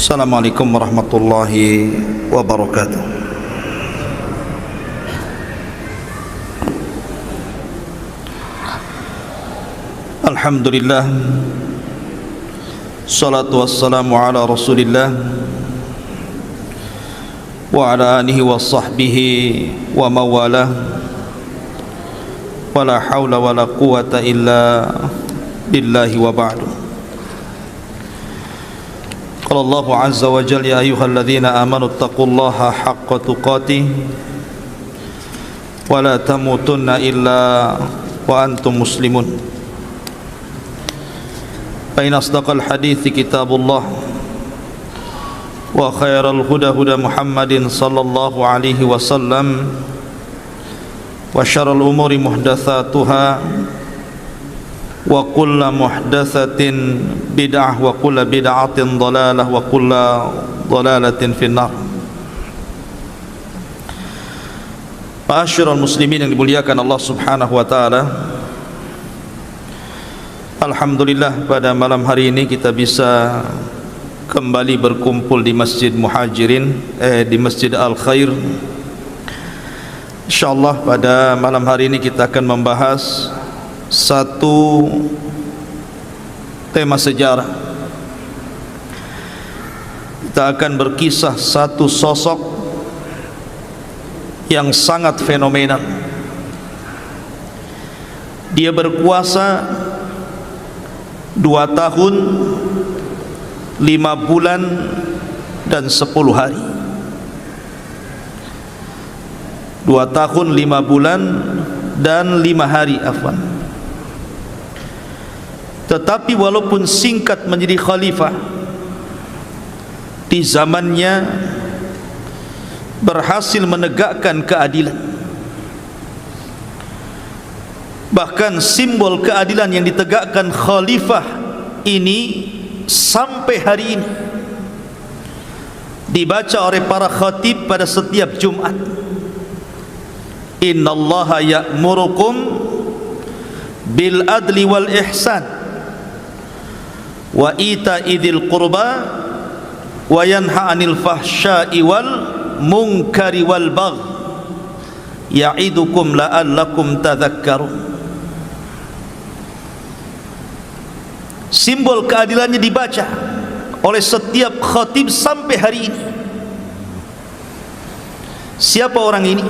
Assalamualaikum warahmatullahi wabarakatuh. Alhamdulillah, salatu wassalamu ala rasulillah wa ala alihi wa sahbihi wa mawalah, wa la hawla wa la quwata illa billahi wa ba'du. Qala Allahu azza wa jalla, ya ayyuhalladzina amanu taqullaha haqqa tuqatih wa la tamutunna illa wa antum muslimun. Fa in asdaqal hadithi kitabullah wa khairal huda huda Muhammadin sallallahu alaihi wasallam wa syarrul umuri muhdatsatuha wa kullu muhdatsatin bid'ah wa kullu bid'atin dhalalah wa kullu dhalalatin finnar. Ma'asyiral muslimin yang dimuliakan Allah Subhanahu wa taala, alhamdulillah pada malam hari ini kita bisa kembali berkumpul di Masjid Muhajirin, di Masjid Al-Khair. InsyaAllah pada malam hari ini kita akan membahas satu tema sejarah. Kita akan berkisah satu sosok yang sangat fenomenal. Dia berkuasa 2 tahun 5 bulan dan 10 hari. 2 tahun 5 bulan dan 5 hari, afwan. Tetapi walaupun singkat menjadi khalifah, di zamannya berhasil menegakkan keadilan. Bahkan simbol keadilan yang ditegakkan khalifah ini sampai hari ini dibaca oleh para khatib pada setiap Jumat. Innallaha ya'murukum bil adli wal ihsan wa ita'i dzil qurba wa yanha 'anil fahsya'i wal munkari wal baghi ya'idukum la'allakum tadhakkarun. Simbol keadilannya dibaca oleh setiap khatib sampai hari ini. Siapa orang ini?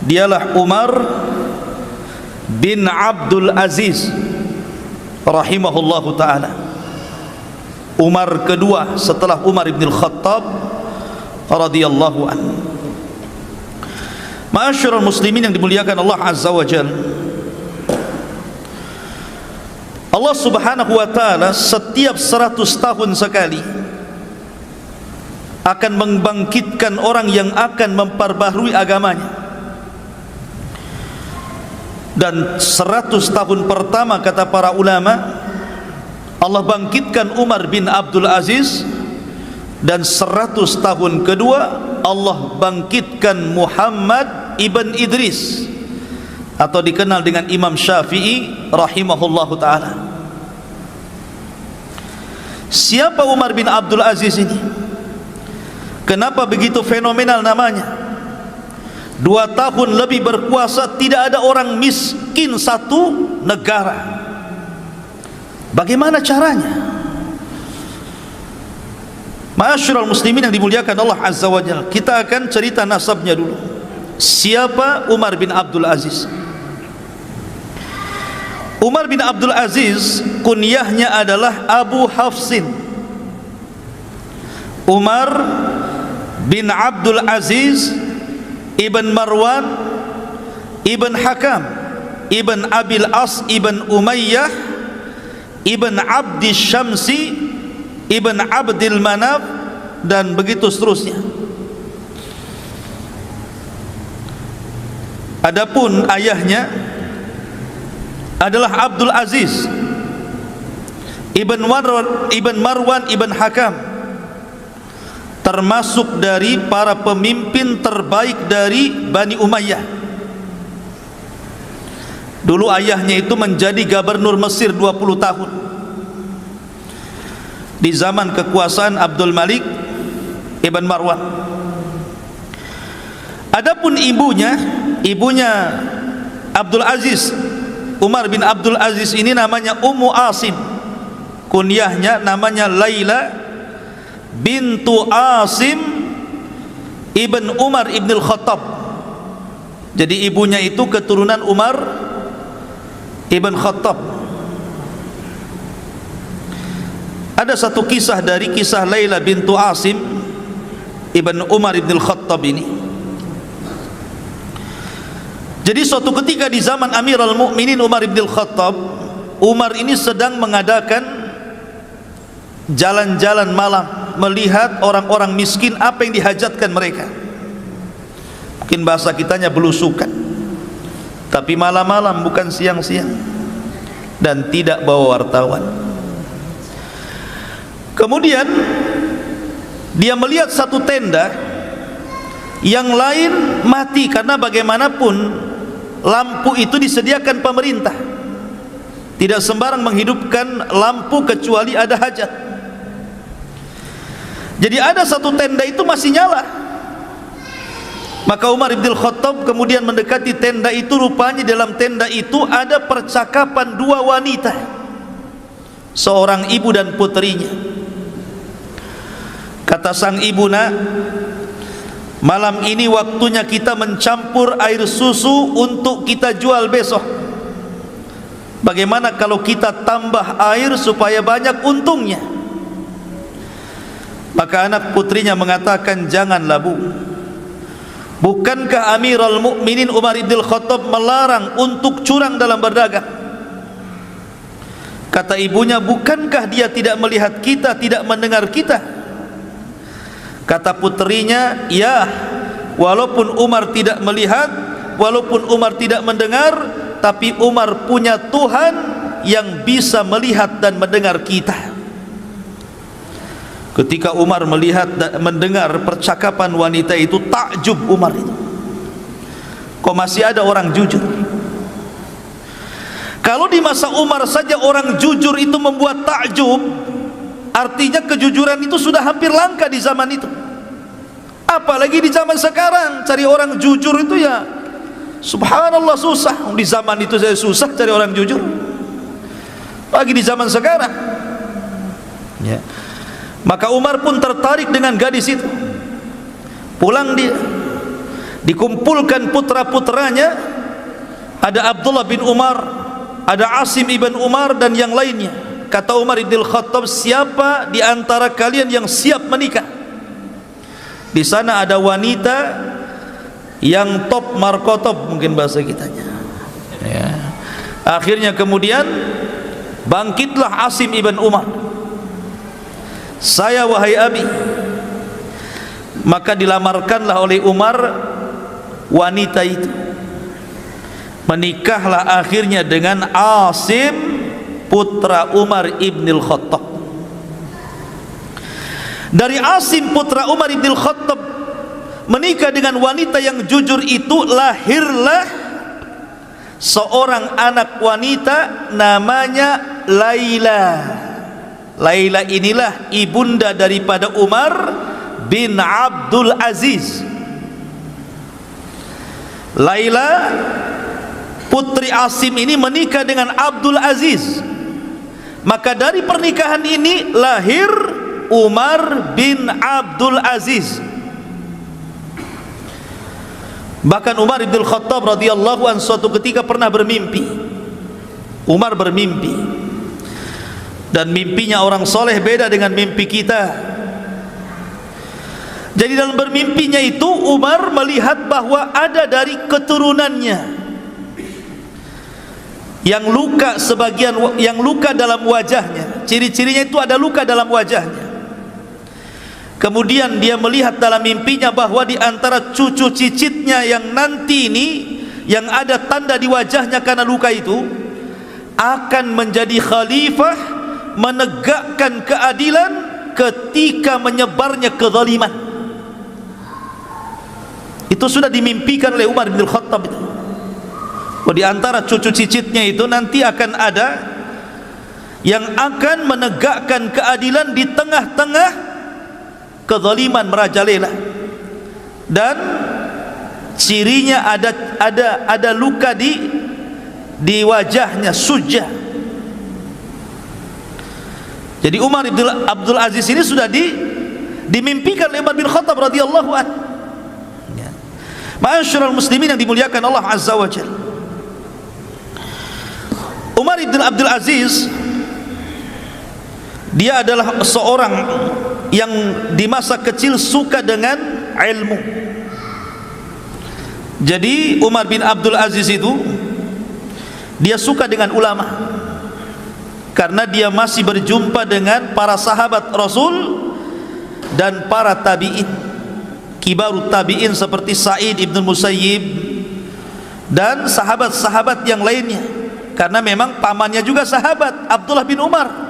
Dialah Umar bin Abdul Aziz rahimahullahu ta'ala. Umar kedua setelah Umar bin Khattab radhiyallahu anhu. Ma'asyiral muslimin yang dimuliakan Allah azza wa jalla, Allah subhanahu wa ta'ala setiap 100 tahun sekali akan membangkitkan orang yang akan memperbaharui agamanya. Dan 100 tahun pertama, kata para ulama, Allah bangkitkan Umar bin Abdul Aziz, dan 100 tahun kedua Allah bangkitkan Muhammad ibn Idris, atau dikenal dengan Imam Syafi'i rahimahullahu ta'ala. Siapa Umar bin Abdul Aziz ini? Kenapa begitu fenomenal namanya? 2 tahun lebih berkuasa, tidak ada orang miskin satu negara. Bagaimana caranya? Ma'asyiral muslimin yang dimuliakan Allah azza wa jalla, kita akan cerita nasabnya dulu. Siapa Umar bin Abdul Aziz? Umar bin Abdul Aziz kunyahnya adalah Abu Hafsin. Umar bin Abdul Aziz Ibn Marwan Ibn Hakam Ibn Abil As Ibn Umayyah Ibn Abdi Syamsi Ibn Abdil Manaf, dan begitu seterusnya. Adapun ayahnya adalah Abdul Aziz Ibn Marwan Ibn Hakam, termasuk dari para pemimpin terbaik dari Bani Umayyah. Dulu ayahnya itu menjadi gubernur Mesir 20 tahun. di zaman kekuasaan Abdul Malik Ibn Marwan. Adapun ibunya Abdul Aziz, Umar bin Abdul Aziz ini namanya Ummu Asim, kunyahnya namanya Laila bintu Asim ibn Umar ibn al-Khattab. Jadi ibunya itu keturunan Umar ibn Khattab. Ada satu kisah dari kisah Laila bintu Asim ibn Umar ibn al-Khattab ini. Jadi suatu ketika di zaman Amirul Mukminin Umar ibn al-Khattab, Umar ini sedang mengadakan jalan-jalan malam, melihat orang-orang miskin apa yang dihajatkan mereka. Mungkin bahasa kitanya belusukan, tapi malam-malam bukan siang-siang, dan tidak bawa wartawan. Kemudian dia melihat satu tenda, yang lain mati, karena bagaimanapun lampu itu disediakan pemerintah. Tidak sembarang menghidupkan lampu kecuali ada hajat. Jadi ada satu tenda itu masih nyala. Maka Umar bin Khattab kemudian mendekati tenda itu. Rupanya dalam tenda itu ada percakapan dua wanita, seorang ibu dan putrinya. Kata sang ibu, "Nak, malam ini waktunya kita mencampur air susu untuk kita jual besok. Bagaimana kalau kita tambah air supaya banyak untungnya?" Maka anak putrinya mengatakan, "Janganlah, Bu. Bukankah Amirul Mukminin Umar bin Khattab melarang untuk curang dalam berdagang?" Kata ibunya, "Bukankah dia tidak melihat kita, tidak mendengar kita?" Kata putrinya, "Ya, walaupun Umar tidak melihat, walaupun Umar tidak mendengar, tapi Umar punya Tuhan yang bisa melihat dan mendengar kita." Ketika Umar melihat dan mendengar percakapan wanita itu, takjub Umar itu. Kok masih ada orang jujur? Kalau di masa Umar saja orang jujur itu membuat takjub, artinya kejujuran itu sudah hampir langka di zaman itu. Apalagi di zaman sekarang, cari orang jujur itu ya subhanallah susah. Di zaman itu saya susah cari orang jujur, lagi di zaman sekarang ya. Maka Umar pun tertarik dengan gadis itu. Pulang dia, dikumpulkan putra-putranya, ada Abdullah bin Umar, ada Asim ibn Umar, dan yang lainnya. Kata Umar bin Khattab, "Siapa di antara kalian yang siap menikah?" Di sana ada wanita yang top markotop, mungkin bahasa kitanya ya. Akhirnya kemudian bangkitlah Asim ibn Umar, "Saya wahai Abi." Maka dilamarkanlah oleh Umar wanita itu. Menikahlah akhirnya dengan Asim putra Umar ibn al-Khattab. Dari Asim putra Umar ibn al-Khattab menikah dengan wanita yang jujur itu, lahirlah seorang anak wanita namanya Laila. Laila inilah ibunda daripada Umar bin Abdul Aziz. Laila putri Asim ini menikah dengan Abdul Aziz. Maka dari pernikahan ini lahir Umar bin Abdul Aziz. Bahkan Umar bin Khattab radhiyallahu anhu suatu ketika pernah bermimpi. Umar bermimpi, dan mimpinya orang soleh beda dengan mimpi kita. Jadi dalam bermimpinya itu Umar melihat bahwa ada dari keturunannya yang luka, sebagian yang luka dalam wajahnya. Ciri-cirinya itu ada luka dalam wajahnya. Kemudian dia melihat dalam mimpinya bahwa di antara cucu cicitnya yang nanti ini, yang ada tanda di wajahnya karena luka itu, akan menjadi khalifah, menegakkan keadilan ketika menyebarnya kezaliman. Itu sudah dimimpikan oleh Umar bin Khattab itu. Di antara cucu cicitnya itu nanti akan ada yang akan menegakkan keadilan di tengah-tengah kezaliman merajalela, dan cirinya ada luka di wajahnya, sujah. Jadi Umar bin Abdul Aziz ini sudah dimimpikan oleh Umar bin Khattab radhiyallahu anhu. Ma'asyiral muslimin yang dimuliakan Allah azza wa jalla, Umar bin Abdul Aziz dia adalah seorang yang di masa kecil suka dengan ilmu. Jadi Umar bin Abdul Aziz itu dia suka dengan ulama, karena dia masih berjumpa dengan para sahabat Rasul dan para tabi'in, kibarut tabi'in seperti Sa'id ibn Musayyib dan sahabat-sahabat yang lainnya, karena memang pamannya juga sahabat, Abdullah bin Umar.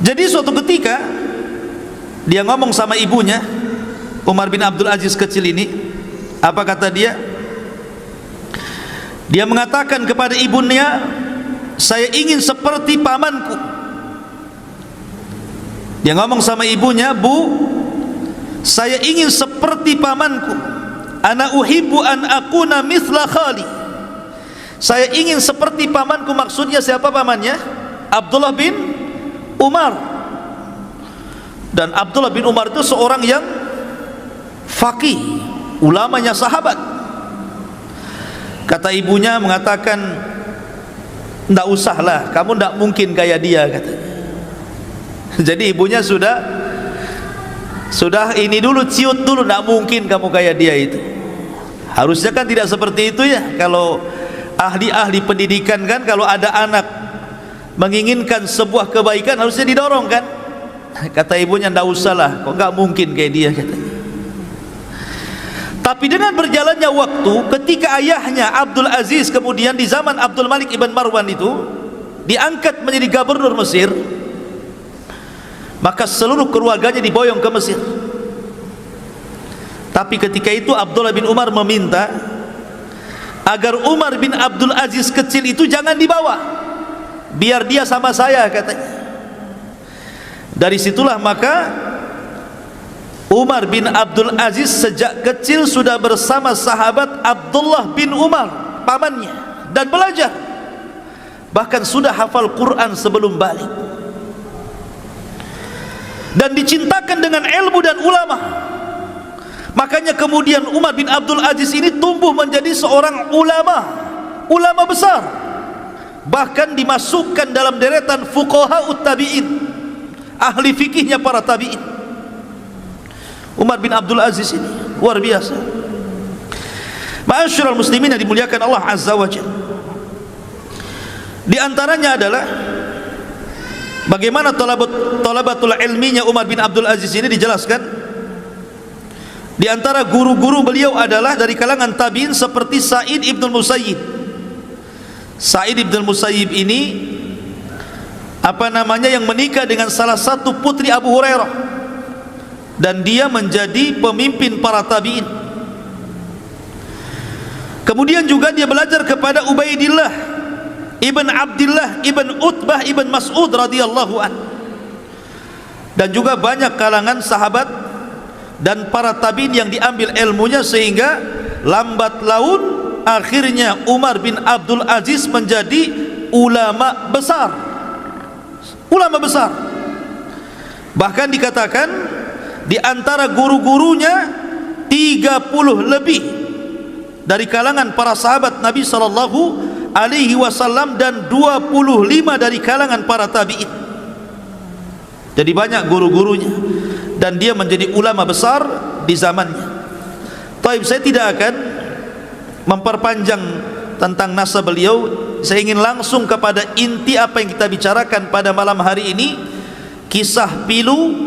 Jadi suatu ketika dia ngomong sama ibunya, Umar bin Abdul Aziz kecil ini, apa kata dia? Dia mengatakan kepada ibunya, saya ingin seperti pamanku. Dia ngomong sama ibunya, Bu, saya ingin seperti pamanku. Ana uhibbu an akuna mithla khali. Saya ingin seperti pamanku. Maksudnya siapa pamannya? Abdullah bin Umar. Dan Abdullah bin Umar itu seorang yang faqih, ulamanya sahabat. Kata ibunya mengatakan, tidak usahlah, kamu tidak mungkin kayak dia, katanya. Jadi ibunya sudah ini dulu, ciut dulu, tidak mungkin kamu kayak dia itu. Harusnya kan tidak seperti itu ya. Kalau ahli-ahli pendidikan kan, kalau ada anak menginginkan sebuah kebaikan harusnya didorong kan. Kata ibunya, tidak usahlah, kok nggak mungkin kayak dia, katanya. Tapi dengan berjalannya waktu, ketika ayahnya Abdul Aziz kemudian di zaman Abdul Malik ibn Marwan itu diangkat menjadi gubernur Mesir, maka seluruh keluarganya diboyong ke Mesir. Tapi ketika itu Abdullah bin Umar meminta agar Umar bin Abdul Aziz kecil itu jangan dibawa, biar dia sama saya, katanya. Dari situlah maka Umar bin Abdul Aziz sejak kecil sudah bersama sahabat Abdullah bin Umar, pamannya, dan belajar. Bahkan sudah hafal Quran sebelum balik, dan dicintakan dengan ilmu dan ulama. Makanya kemudian Umar bin Abdul Aziz ini tumbuh menjadi seorang ulama besar, bahkan dimasukkan dalam deretan fuqaha tabi'in, ahli fikihnya para tabi'in. Umar bin Abdul Aziz ini luar biasa. Ma'asyiral muslimin yang dimuliakan Allah azza wa jalla, di antaranya adalah bagaimana talabatul ilminya Umar bin Abdul Aziz ini dijelaskan. Di antara guru-guru beliau adalah dari kalangan tabi'in seperti Sa'id ibn Musayyib. Sa'id ibn Musayyib ini yang menikah dengan salah satu putri Abu Hurairah, dan dia menjadi pemimpin para tabi'in. Kemudian juga dia belajar kepada Ubaidillah ibn Abdullah ibn Utbah ibn Mas'ud radhiyallahu an, dan juga banyak kalangan sahabat dan para tabi'in yang diambil ilmunya, sehingga lambat laun akhirnya Umar bin Abdul Aziz menjadi ulama besar. Bahkan dikatakan di antara guru-gurunya 30 lebih dari kalangan para sahabat Nabi sallallahu alaihi wasallam dan 25 dari kalangan para tabi'in. Jadi banyak guru-gurunya, dan dia menjadi ulama besar di zamannya. Taib, saya tidak akan memperpanjang tentang nasab beliau. Saya ingin langsung kepada inti apa yang kita bicarakan pada malam hari ini, kisah pilu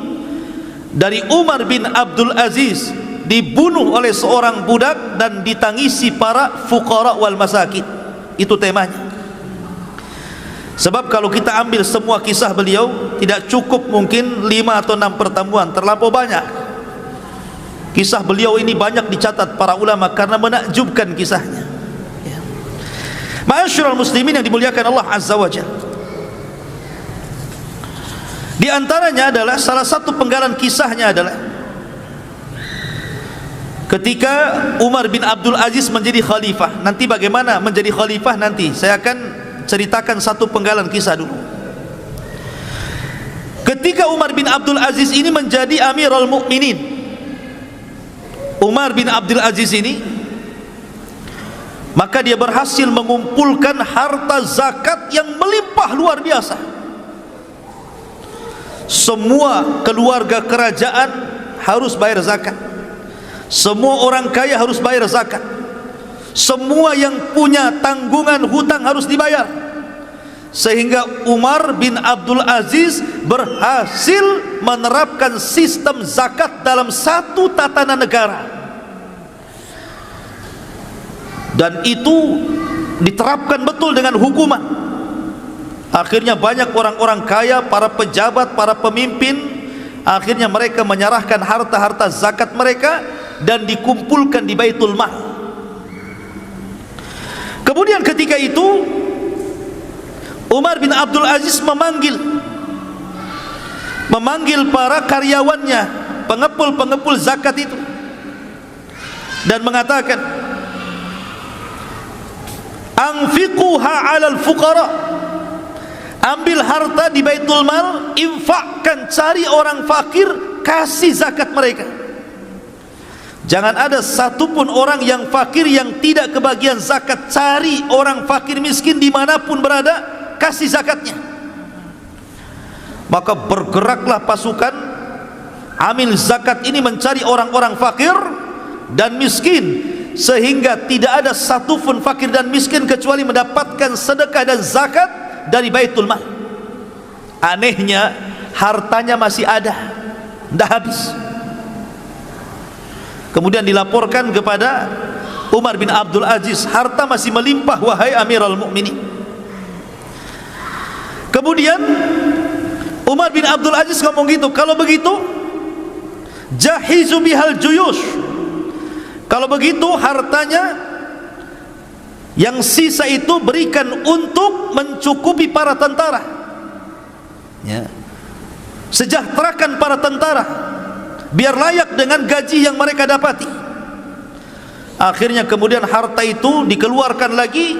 dari Umar bin Abdul Aziz dibunuh oleh seorang budak dan ditangisi para fuqara wal masakin. Itu temanya. Sebab kalau kita ambil semua kisah beliau, tidak cukup mungkin 5 atau 6 pertemuan, terlampau banyak. Kisah beliau ini banyak dicatat para ulama karena menakjubkan kisahnya. Ma'asyiral muslimin yang dimuliakan Allah Azza wa Jalla, di antaranya adalah salah satu penggalan kisahnya adalah ketika Umar bin Abdul Aziz menjadi khalifah. Nanti bagaimana menjadi khalifah nanti saya akan ceritakan satu penggalan kisah dulu. Ketika Umar bin Abdul Aziz ini menjadi Amirul Mukminin, Umar bin Abdul Aziz ini, maka dia berhasil mengumpulkan harta zakat yang melimpah luar biasa. Semua keluarga kerajaan harus bayar zakat, semua orang kaya harus bayar zakat, semua yang punya tanggungan hutang harus dibayar, sehingga Umar bin Abdul Aziz berhasil menerapkan sistem zakat dalam satu tatanan negara, dan itu diterapkan betul dengan hukuman. Akhirnya banyak orang-orang kaya, para pejabat, para pemimpin, akhirnya mereka menyerahkan harta-harta zakat mereka dan dikumpulkan di Baitul Mal. Kemudian ketika itu Umar bin Abdul Aziz memanggil para karyawannya, pengepul-pengepul zakat itu, dan mengatakan, anfiquha 'alal fuqara, ambil harta di Baitul Mal, infakkan, cari orang fakir, kasih zakat mereka. Jangan ada satupun orang yang fakir yang tidak kebagian zakat. Cari orang fakir miskin dimanapun berada, kasih zakatnya. Maka bergeraklah pasukan amil zakat ini mencari orang-orang fakir dan miskin, sehingga tidak ada satupun fakir dan miskin kecuali mendapatkan sedekah dan zakat dari Baitul Mal. Anehnya hartanya masih ada, tidak habis. Kemudian dilaporkan kepada Umar bin Abdul Aziz, harta masih melimpah wahai Amirul Mukminin. Kemudian Umar bin Abdul Aziz ngomong gitu, kalau begitu jahizu bihal juyush, kalau begitu hartanya yang sisa itu berikan untuk mencukupi para tentara, ya, sejahterakan para tentara biar layak dengan gaji yang mereka dapati. Akhirnya kemudian harta itu dikeluarkan lagi,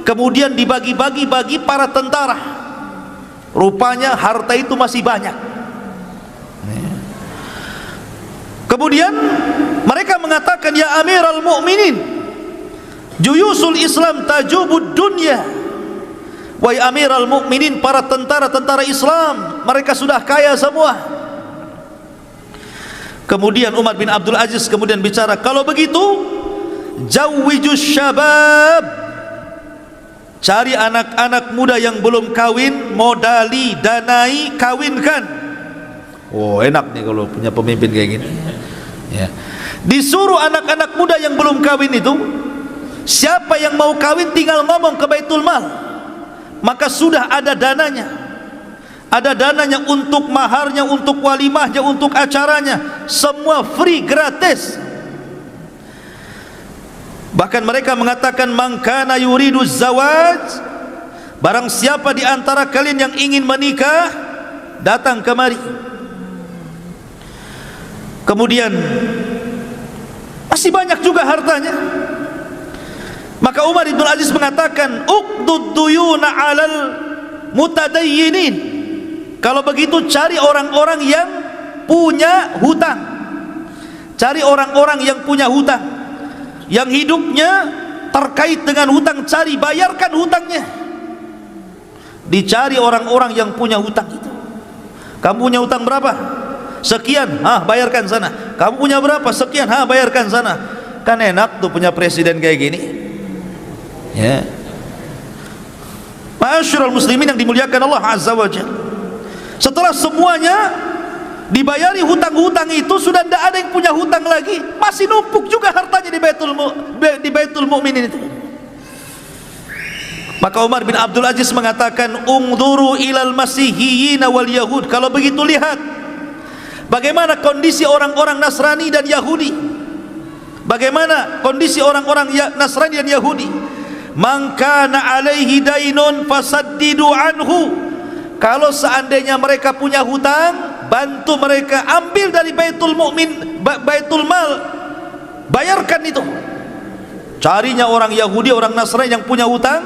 kemudian dibagi-bagi bagi para tentara. Rupanya harta itu masih banyak. Kemudian mereka mengatakan, ya Amirul Mukminin, juyusul Islam tajubud dunya. Wahai Amirul Mukminin, para tentara-tentara Islam mereka sudah kaya semua. Kemudian Umar bin Abdul Aziz kemudian bicara, kalau begitu jawijus syabab, cari anak-anak muda yang belum kawin, modali, danai, kawinkan. Oh, enak nih kalau punya pemimpin kayak gini, ya. Disuruh anak-anak muda yang belum kawin itu, siapa yang mau kawin tinggal ngomong ke Baitul Mal, maka sudah ada dananya. Ada dananya untuk maharnya, untuk walimahnya, untuk acaranya, semua free, gratis. Bahkan mereka mengatakan, man kana yuridu zawaj, barang siapa di antara kalian yang ingin menikah, datang kemari. Kemudian masih banyak juga hartanya. Maka Umar bin Aziz mengatakan, uqdud duyuna 'alal mutadayyinin, kalau begitu cari orang-orang yang punya hutang, cari orang-orang yang punya hutang, yang hidupnya terkait dengan hutang, cari, bayarkan hutangnya. Dicari orang-orang yang punya hutang itu. Kamu punya hutang berapa? Sekian, bayarkan sana. Kamu punya berapa? Sekian, bayarkan sana. Kan enak tuh punya presiden kayak gini, ya. Ma'asyiral muslimin yang dimuliakan Allah Azza wa Jalla, setelah semuanya dibayari hutang-hutang itu, sudah tidak ada yang punya hutang lagi, masih numpuk juga hartanya di Baitul Mukminin itu. Maka Umar bin Abdul Aziz mengatakan, ungduru ilal masihiyyin wal yahud, kalau begitu lihat bagaimana kondisi orang-orang Nasrani dan Yahudi. Bagaimana kondisi orang-orang Nasrani dan Yahudi? man kana alaihi dainun fasaddidu anhu. Kalau seandainya mereka punya hutang, bantu mereka, ambil dari baitul mukmin, baitul mal, bayarkan itu. Carinya orang Yahudi, orang Nasrani yang punya hutang,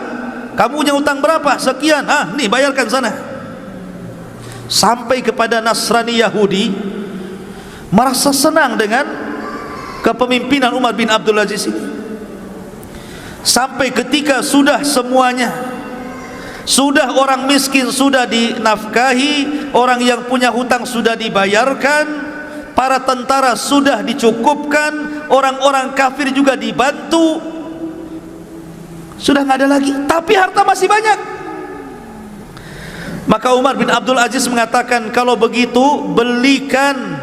kamu punya hutang berapa? Sekian, nih bayarkan sana. Sampai kepada Nasrani Yahudi merasa senang dengan kepemimpinan Umar bin Abdul Aziz ini. Sampai ketika sudah semuanya, sudah orang miskin sudah dinafkahi, orang yang punya hutang sudah dibayarkan, para tentara sudah dicukupkan, orang-orang kafir juga dibantu, sudah nggak ada lagi, tapi harta masih banyak. Maka Umar bin Abdul Aziz mengatakan, kalau begitu belikan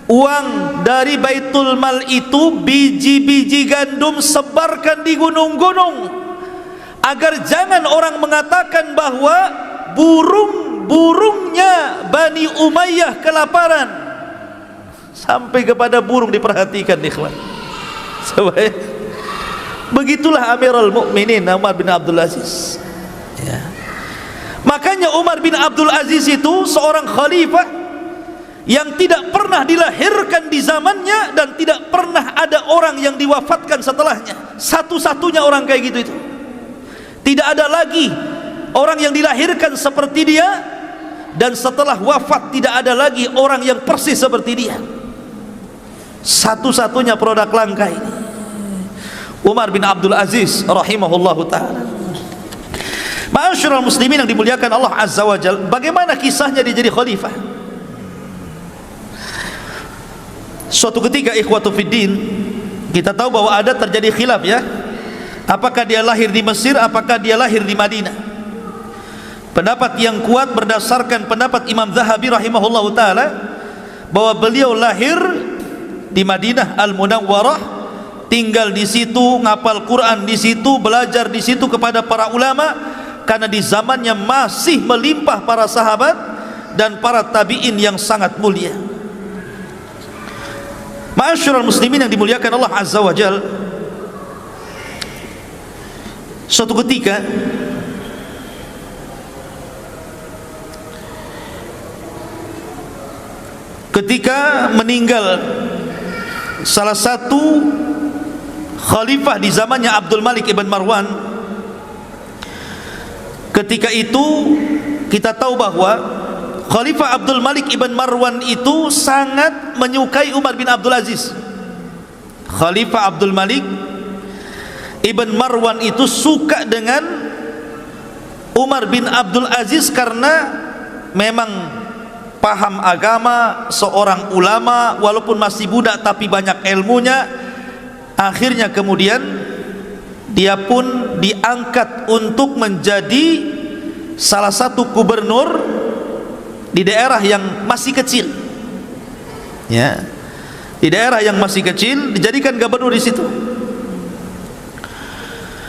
uang dari baitul mal itu, biji-biji gandum, sebarkan di gunung-gunung, agar jangan orang mengatakan bahwa burung-burungnya Bani Umayyah kelaparan. Sampai kepada burung diperhatikan, ikhwan. Begitulah Amirul Mukminin Umar bin Abdul Aziz, ya. Makanya Umar bin Abdul Aziz itu seorang khalifah yang tidak pernah dilahirkan di zamannya dan tidak pernah ada orang yang diwafatkan setelahnya. Satu-satunya orang kayak gitu itu. Tidak ada lagi orang yang dilahirkan seperti dia, dan setelah wafat tidak ada lagi orang yang persis seperti dia. Satu-satunya produk langka ini, Umar bin Abdul Aziz rahimahullahu ta'ala. Ma'asyiral muslimin yang dimuliakan Allah Azza wa Jalla, bagaimana kisahnya dia jadi khalifah? Suatu ketika, ikhwatu fiddin, kita tahu bahwa ada terjadi khilaf, ya. Apakah dia lahir di Mesir, apakah dia lahir di Madinah? Pendapat yang kuat berdasarkan pendapat Imam Zahabi rahimahullahu ta'ala, bahwa beliau lahir di Madinah Al-Munawwarah, tinggal di situ, ngapal Quran di situ, belajar di situ kepada para ulama, karena di zamannya masih melimpah para sahabat dan para tabi'in yang sangat mulia. Ma'asyiral muslimin yang dimuliakan Allah Azza wa Jalla, suatu ketika meninggal salah satu khalifah di zamannya Abdul Malik ibn Marwan. Ketika itu kita tahu bahwa Khalifah Abdul Malik ibn Marwan itu sangat menyukai Umar bin Abdul Aziz. Khalifah Abdul Malik ibn Marwan itu suka dengan Umar bin Abdul Aziz karena memang paham agama, seorang ulama, walaupun masih budak tapi banyak ilmunya. Akhirnya kemudian dia pun diangkat untuk menjadi salah satu gubernur di daerah yang masih kecil, ya, di daerah yang masih kecil, dijadikan gubernur di situ.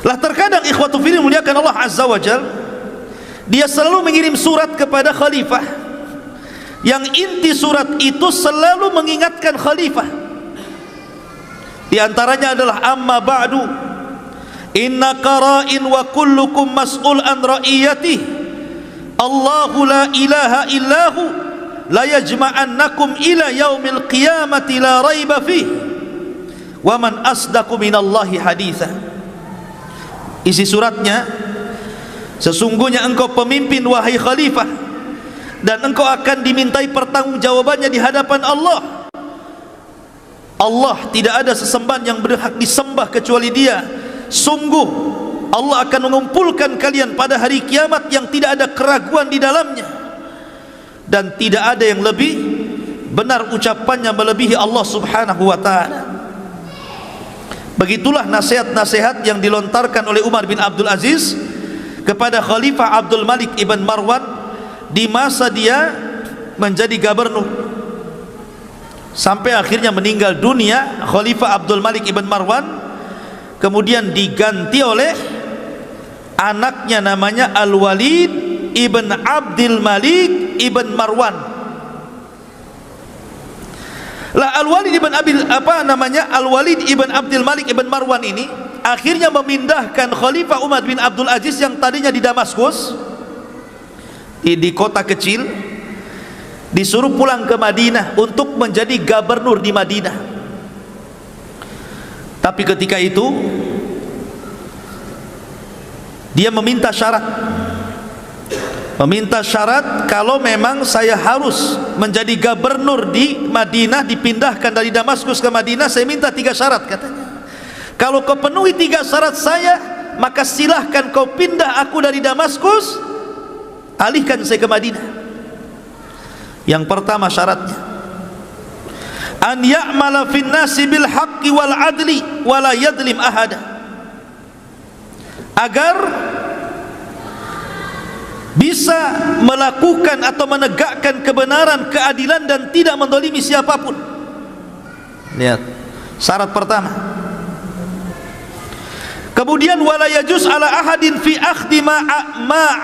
Lah terkadang ikhwatu fillah muliakan Allah Azza wa Jalla, dia selalu mengirim surat kepada khalifah, yang inti surat itu selalu mengingatkan khalifah. Di antaranya adalah amma ba'du inna qara'in wa kullukum mas'ul an ra'iyatih, Allahu la ilaha illahu la yajma'annakum ila yaumil qiyamati la raiba fih wa man asdaqu minallahi haditha. Isi suratnya, sesungguhnya engkau pemimpin wahai khalifah, dan engkau akan dimintai pertanggungjawabannya di hadapan Allah. Allah tidak ada sesembahan yang berhak disembah kecuali Dia. Sungguh Allah akan mengumpulkan kalian pada hari kiamat yang tidak ada keraguan di dalamnya, dan tidak ada yang lebih benar ucapannya melebihi Allah Subhanahu wa ta'ala. Begitulah nasihat-nasihat yang dilontarkan oleh Umar bin Abdul Aziz kepada Khalifah Abdul Malik ibn Marwan di masa dia menjadi gubernur, sampai akhirnya meninggal dunia Khalifah Abdul Malik ibn Marwan. Kemudian diganti oleh anaknya, namanya Al-Walid ibn Abdul Malik ibn Marwan. Lah Al-Walid ibn Al-Walid ibn Abdul Malik ibn Marwan ini akhirnya memindahkan Khalifah Umar bin Abdul Aziz yang tadinya di Damaskus, di kota kecil, disuruh pulang ke Madinah untuk menjadi gubernur di Madinah. Tapi ketika itu dia meminta syarat, kalau memang saya harus menjadi gubernur di Madinah, dipindahkan dari Damaskus ke Madinah, saya minta 3 syarat katanya. Kalau kau penuhi 3 syarat saya, maka silahkan kau pindah aku dari Damaskus, alihkan saya ke Madinah. Yang pertama syaratnya, an ya'mala fin nasi bil haqqi wal adli wa la yadlim ahada, agar bisa melakukan atau menegakkan kebenaran, keadilan dan tidak mendolimi siapapun. Lihat, syarat pertama. Kemudian wala yajuz ala ahadin fi akhdhi ma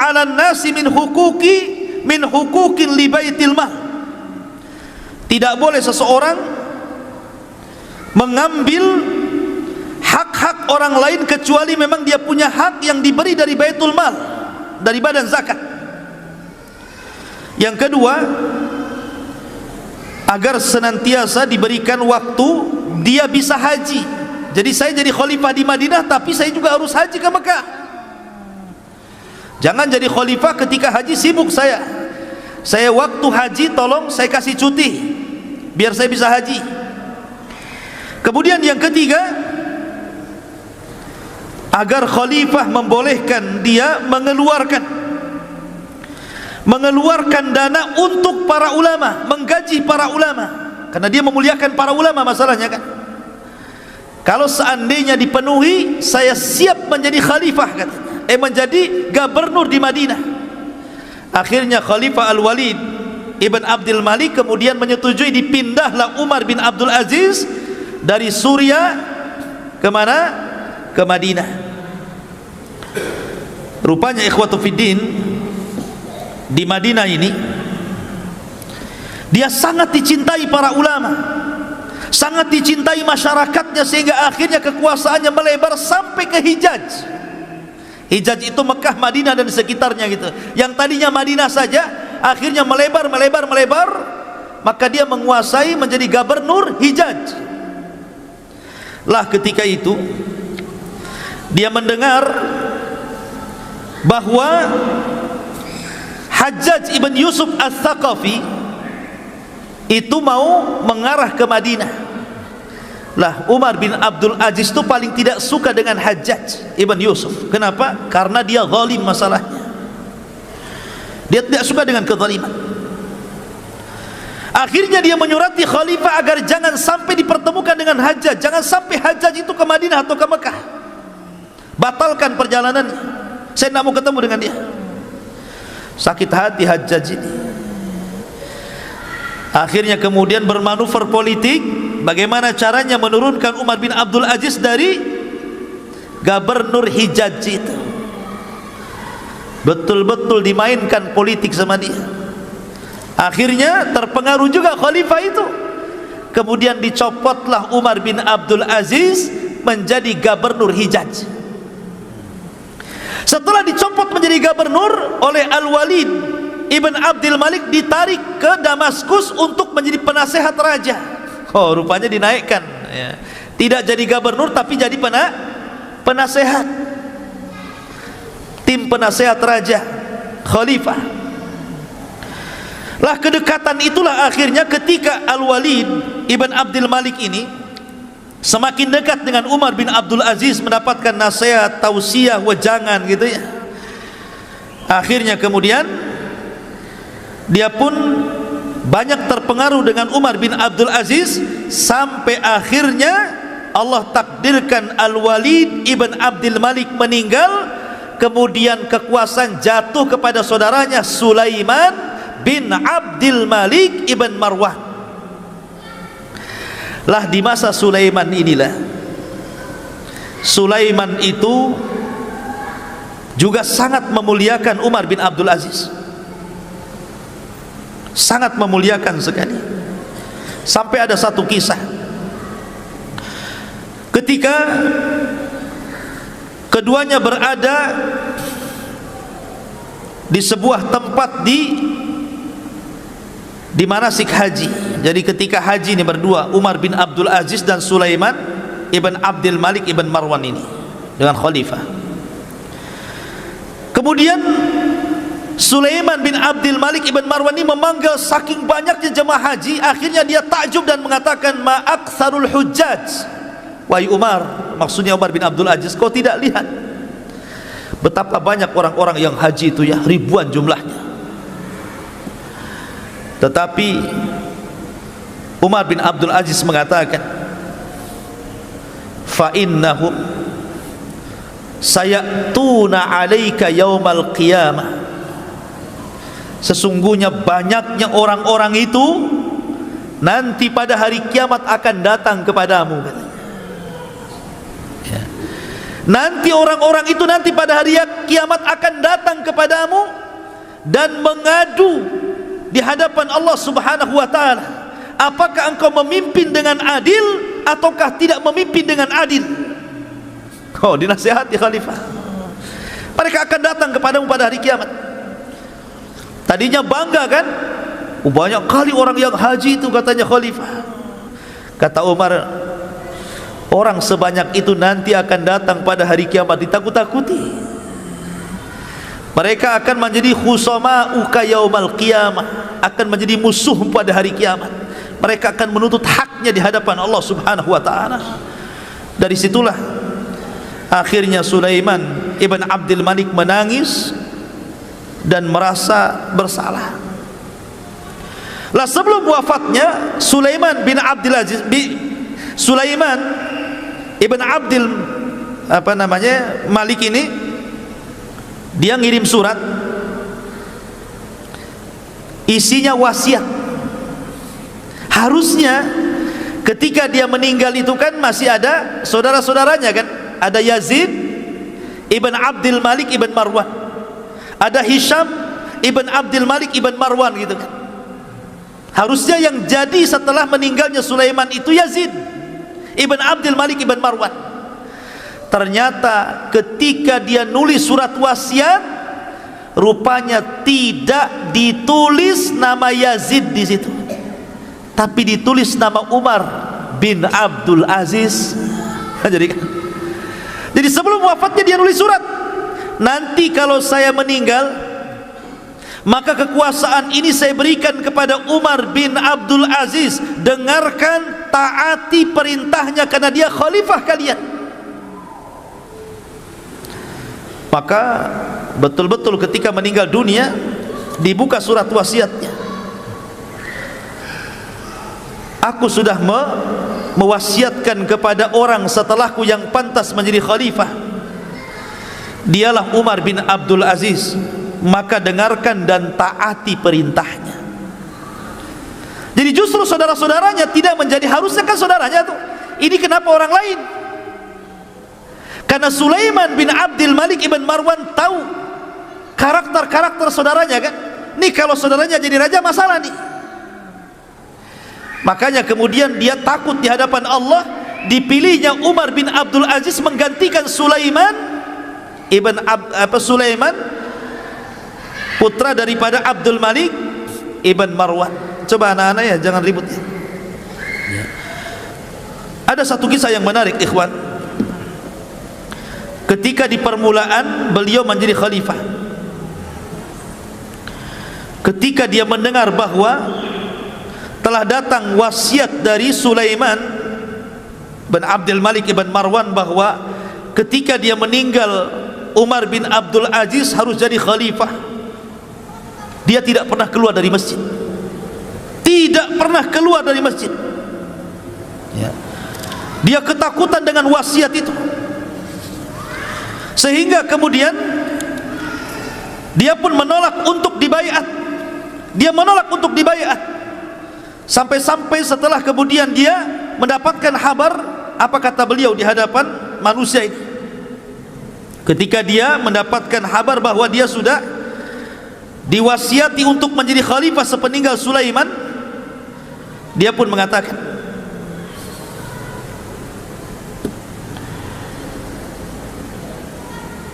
'ala an-nasi min huquqin li baitil mal. Tidak boleh seseorang mengambil hak-hak orang lain kecuali memang dia punya hak yang diberi dari baitul mal, dari badan zakat. Yang kedua, agar senantiasa diberikan waktu dia bisa haji. Jadi saya jadi khalifah di Madinah, tapi saya juga harus haji ke Mekah. Jangan jadi khalifah ketika haji sibuk saya waktu haji tolong saya kasih cuti biar saya bisa haji. Kemudian yang ketiga, agar khalifah membolehkan dia mengeluarkan dana untuk para ulama, menggaji para ulama, karena dia memuliakan para ulama masalahnya kan. Kalau seandainya dipenuhi, saya siap menjadi khalifah katanya, menjadi gubernur di Madinah. Akhirnya Khalifah Al-Walid Ibn Abdul Malik kemudian menyetujui, dipindahlah Umar bin Abdul Aziz dari Suriah ke mana? Ke Madinah. Rupanya ikhwatu fiddin, di Madinah ini dia sangat dicintai para ulama, sangat dicintai masyarakatnya, sehingga akhirnya kekuasaannya melebar sampai ke Hijaz. Hijaz itu Mekah, Madinah dan sekitarnya gitu. Yang tadinya Madinah saja akhirnya melebar. Maka dia menguasai, menjadi gubernur Hijaz. Lah ketika itu dia mendengar bahwa Hajjaj ibn Yusuf Al-Thaqafi itu mau mengarah ke Madinah. Lah Umar bin Abdul Aziz itu paling tidak suka dengan Hajjaj ibn Yusuf. Kenapa? Karena dia zalim masalahnya. Dia tidak suka dengan kezaliman. Akhirnya dia menyurati khalifah agar jangan sampai dipertemukan dengan Hajjaj, jangan sampai Hajjaj itu ke Madinah atau ke Mekah. Batalkan perjalanannya, saya tidak mau ketemu dengan dia. Sakit hati Hajjaj ini. Akhirnya kemudian bermanuver politik, bagaimana caranya menurunkan Umar bin Abdul Aziz dari gubernur Hijaz itu. Betul-betul dimainkan politik sama dia. Akhirnya terpengaruh juga khalifah itu. Kemudian dicopotlah Umar bin Abdul Aziz menjadi gubernur Hijaz. Setelah dicopot menjadi gubernur oleh Al-Walid Ibn Abdul Malik, ditarik ke Damaskus untuk menjadi penasehat raja. Oh, rupanya dinaikkan ya. Tidak jadi gubernur tapi jadi penasehat, tim penasehat raja, khalifah. Lah kedekatan itulah akhirnya ketika Al-Walid Ibn Abdul Malik ini semakin dekat dengan Umar bin Abdul Aziz, mendapatkan nasihat, tausiah, wejangan gitu ya. Akhirnya kemudian dia pun banyak terpengaruh dengan Umar bin Abdul Aziz, sampai akhirnya Allah takdirkan Al-Walid Ibn Abdul Malik meninggal. Kemudian kekuasaan jatuh kepada saudaranya Sulaiman bin Abdul Malik Ibn Marwan. Lah di masa Sulaiman inilah, Sulaiman itu juga sangat memuliakan Umar bin Abdul Aziz, sangat memuliakan sekali. Sampai ada satu kisah ketika Keduanya berada di sebuah tempat di manasik haji. Jadi ketika haji ini berdua, Umar bin Abdul Aziz dan Sulaiman ibn Abdul Malik ibn Marwan ini dengan khalifah. Kemudian Sulaiman bin Abdul Malik ibn Marwan ini memanggil saking banyaknya jemaah haji, akhirnya dia takjub dan mengatakan, ma aktsarul hujjaj. Wahai Umar, maksudnya Umar bin Abdul Aziz, kau tidak lihat betapa banyak orang-orang yang haji itu ya, ribuan jumlahnya. Tetapi Umar bin Abdul Aziz mengatakan, fa innahum sayatuna alaika yaumal qiyamah. Sesungguhnya banyaknya orang-orang itu nanti pada hari kiamat akan datang kepadamu, katanya. Nanti orang-orang itu nanti pada hari kiamat akan datang kepadamu dan mengadu di hadapan Allah Subhanahu wa taala, apakah engkau memimpin dengan adil ataukah tidak memimpin dengan adil. Oh, dinasihati khalifah. Mereka akan datang kepadamu pada hari kiamat. Tadinya bangga kan, banyak kali orang yang haji itu, katanya khalifah. Kata Umar, orang sebanyak itu nanti akan datang pada hari kiamat ditakut-takuti. Mereka akan menjadi khusama'uka yaumal qiyamah, akan menjadi musuh pada hari kiamat. Mereka akan menuntut haknya di hadapan Allah Subhanahu wa taala. Dari situlah akhirnya Sulaiman ibn Abdul Malik menangis dan merasa bersalah. Lah sebelum wafatnya Sulaiman bin Abdul Aziz, Sulaiman ibn Abdul Malik ini, dia ngirim surat, isinya wasiat. Harusnya ketika dia meninggal itu kan masih ada saudara-saudaranya kan, ada Yazid ibn Abdul Malik ibn Marwan, ada Hisham ibn Abdul Malik ibn Marwan gitu kan. Harusnya yang jadi setelah meninggalnya Sulaiman itu Yazid ibn Abdul Malik ibn Marwan. Ternyata ketika dia nulis surat wasiat, rupanya tidak ditulis nama Yazid di situ, tapi ditulis nama Umar bin Abdul Aziz. Jadi sebelum wafatnya dia nulis surat, nanti kalau saya meninggal, maka kekuasaan ini saya berikan kepada Umar bin Abdul Aziz. Dengarkan, taati perintahnya karena dia khalifah kalian. Maka betul-betul ketika meninggal dunia dibuka surat wasiatnya. Aku sudah mewasiatkan kepada orang setelahku yang pantas menjadi khalifah, dialah Umar bin Abdul Aziz, maka dengarkan dan taati perintahnya. Jadi justru saudara-saudaranya tidak menjadi, harusnya kan saudaranya tuh, ini kenapa orang lain? Karena Sulaiman bin Abdul Malik ibn Marwan tahu karakter-karakter saudaranya kan. Nih kalau saudaranya jadi raja masalah nih. Makanya kemudian dia takut di hadapan Allah, dipilihnya Umar bin Abdul Aziz menggantikan Sulaiman putra daripada Abdul Malik ibn Marwan. Coba anak-anak ya, jangan ribut ya. Ada satu kisah yang menarik ikhwan. Ketika di permulaan beliau menjadi khalifah, ketika dia mendengar bahwa telah datang wasiat dari Sulaiman bin Abdul Malik ibn Marwan bahwa ketika dia meninggal Umar bin Abdul Aziz harus jadi khalifah, dia tidak pernah keluar dari masjid. Tidak pernah keluar dari masjid ya. Dia ketakutan dengan wasiat itu, sehingga kemudian dia pun menolak untuk dibaiat. Dia menolak untuk dibaiat sampai-sampai setelah kemudian dia mendapatkan kabar, apa kata beliau di hadapan manusia ini, ketika dia mendapatkan kabar bahwa dia sudah diwasiati untuk menjadi khalifah sepeninggal Sulaiman, dia pun mengatakan,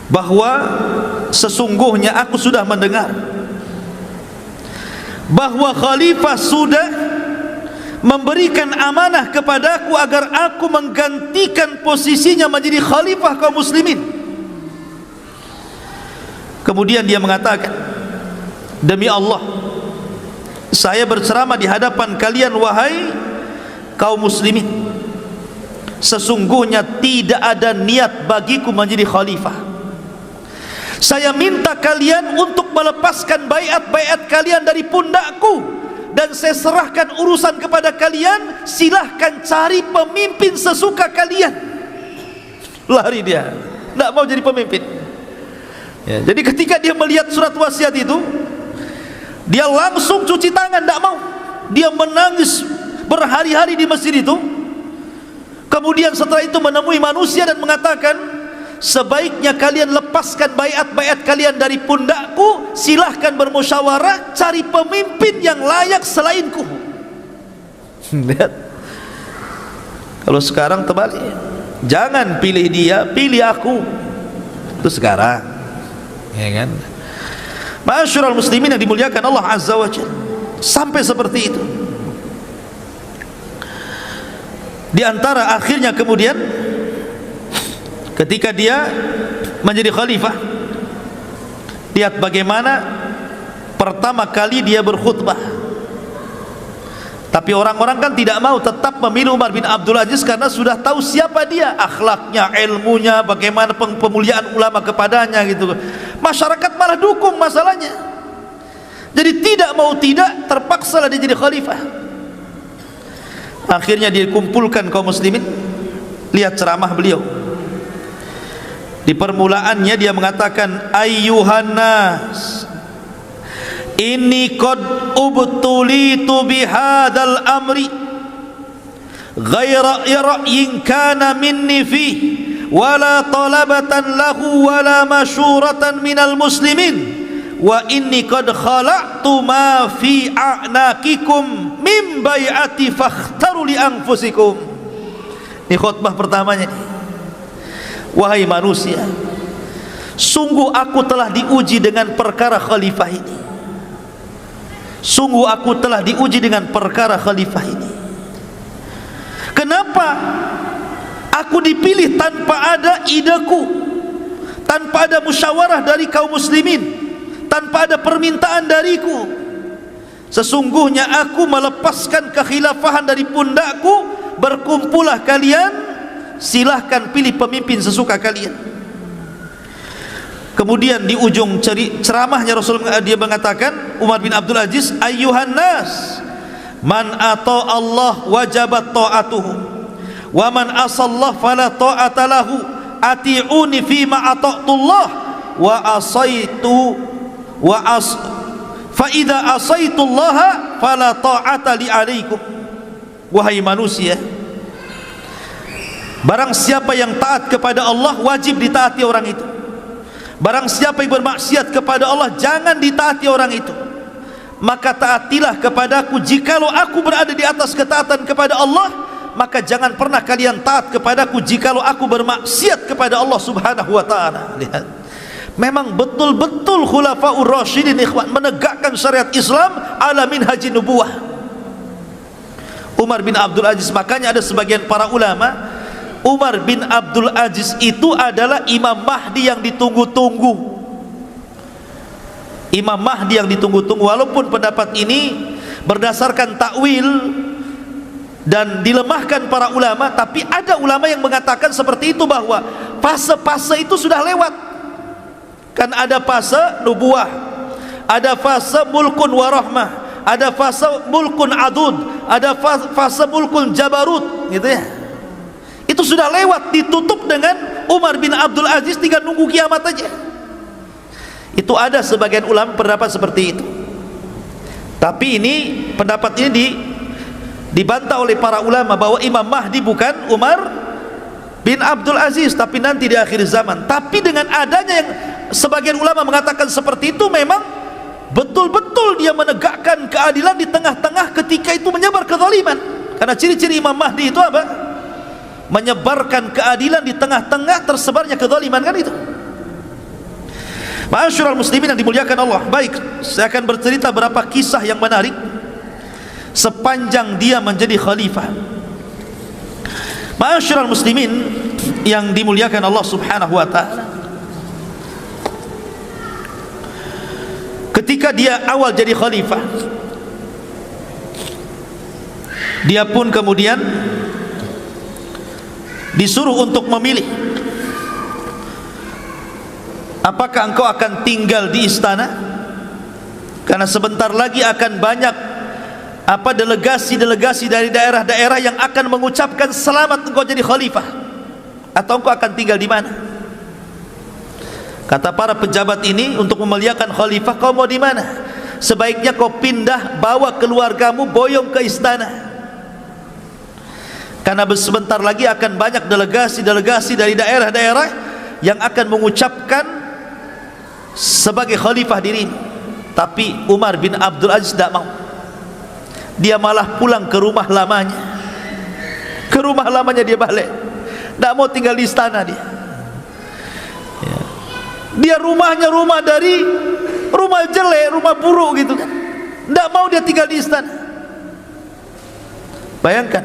bahwa sesungguhnya aku sudah mendengar bahwa khalifah sudah memberikan amanah kepadaku agar aku menggantikan posisinya menjadi khalifah kaum muslimin. Kemudian dia mengatakan, demi Allah, saya berceramah di hadapan kalian wahai kaum muslimin, sesungguhnya tidak ada niat bagiku menjadi khalifah. Saya minta kalian untuk melepaskan baiat-baiat kalian dari pundakku, dan saya serahkan urusan kepada kalian. Silahkan cari pemimpin sesuka kalian. Lari dia, tidak mau jadi pemimpin ya. Jadi ketika dia melihat surat wasiat itu, dia langsung cuci tangan, tidak mau. Dia menangis berhari-hari di masjid itu. Kemudian setelah itu menemui manusia dan mengatakan, sebaiknya kalian lepaskan baiat-baiat kalian dari pundakku, silahkan bermusyawarah, cari pemimpin yang layak selainku. Lihat, kalau sekarang terbalik, jangan pilih dia, pilih aku. Itu sekarang, ya kan? Ma'asyiral muslimin yang dimuliakan Allah Azza wa Jalla, sampai seperti itu. Di antara akhirnya kemudian ketika dia menjadi khalifah, lihat bagaimana pertama kali dia berkhutbah. Tapi orang-orang kan tidak mau, tetap memilih Umar bin Abdul Aziz karena sudah tahu siapa dia, akhlaknya, ilmunya, bagaimana pemuliaan ulama kepadanya gitu. Masyarakat malah dukung masalahnya. Jadi tidak mau tidak, terpaksa dia jadi khalifah. Akhirnya dikumpulkan kaum muslimin. Lihat ceramah beliau. Di permulaannya dia mengatakan, ayyuhan nas, inni qad ubtulitu bihadzal amri ghaira ra'yin kana minni fi wala talabatan lahu wala masyuratan minal muslimin wa inni qad khala'tu ma fi a'naqikum min bai'ati fakhtaru li anfusikum. Ini khutbah pertamanya nih. Wahai manusia, sungguh aku telah diuji dengan perkara khalifah ini. Sungguh aku telah diuji dengan perkara khalifah ini. Kenapa aku dipilih tanpa ada ideku, tanpa ada musyawarah dari kaum muslimin, tanpa ada permintaan dariku? Sesungguhnya aku melepaskan kekhilafahan dari pundakku. Berkumpullah kalian, silahkan pilih pemimpin sesuka kalian. Kemudian di ujung ceramahnya Rasulullah dia mengatakan, Umar bin Abdul Aziz, ayyuhan nas, man ata Allah wajabat ta'atuhu wa man asallah fala ta'ata lahu, ati'uni fima ata'tullah wa asaitu fa idza asaitullaha fala ta'ata li alaikum. Wahai manusia, barang siapa yang taat kepada Allah, wajib ditaati orang itu. Barang siapa yang bermaksiat kepada Allah, jangan ditaati orang itu. Maka taatilah kepadaku. Jikalau aku berada di atas ketaatan kepada Allah, maka jangan pernah kalian taat kepadaku jikalau aku bermaksiat kepada Allah subhanahu wa ta'ala. Lihat, memang betul-betul khulafaur rasyidin ikhwan menegakkan syariat Islam ala minhajin nubuwah. Umar bin Abdul Aziz, makanya ada sebagian para ulama, Umar bin Abdul Aziz itu adalah Imam Mahdi yang ditunggu-tunggu. Imam Mahdi yang ditunggu-tunggu. Walaupun pendapat ini berdasarkan takwil dan dilemahkan para ulama, tapi ada ulama yang mengatakan seperti itu, bahwa fase-fase itu sudah lewat. Kan ada fase nubuah, ada fase mulkun warahmah, ada fase mulkun adud, ada fase mulkun jabarut, gitu ya. Itu sudah lewat, ditutup dengan Umar bin Abdul Aziz, tinggal nunggu kiamat aja. Itu ada sebagian ulama pendapat seperti itu. Tapi ini pendapat ini dibantah oleh para ulama bahwa Imam Mahdi bukan Umar bin Abdul Aziz, tapi nanti di akhir zaman. Tapi dengan adanya yang sebagian ulama mengatakan seperti itu, memang betul-betul dia menegakkan keadilan di tengah-tengah ketika itu menyebar kezaliman. Karena ciri-ciri Imam Mahdi itu apa? Menyebarkan keadilan di tengah-tengah tersebarnya kezaliman, kan itu. Ma'asyiral muslimin yang dimuliakan Allah. Baik, saya akan bercerita beberapa kisah yang menarik sepanjang dia menjadi khalifah. Ma'asyiral muslimin yang dimuliakan Allah Subhanahu wa taala, ketika dia awal jadi khalifah, dia pun kemudian disuruh untuk memilih, apakah engkau akan tinggal di istana, karena sebentar lagi akan banyak delegasi-delegasi dari daerah-daerah yang akan mengucapkan selamat engkau jadi khalifah, atau engkau akan tinggal di mana? Kata para pejabat ini untuk memuliakan khalifah, kau mau di mana? Sebaiknya kau pindah, bawa keluargamu, boyong ke istana, karena sebentar lagi akan banyak delegasi-delegasi dari daerah-daerah yang akan mengucapkan sebagai khalifah dirimu. Tapi Umar bin Abdul Aziz tidak mau. Dia malah pulang ke rumah lamanya. Ke rumah lamanya dia balik. Tidak mau tinggal di istana dia. Dia rumahnya rumah jelek, rumah buruk gitu kan. Tidak mau dia tinggal di istana. Bayangkan,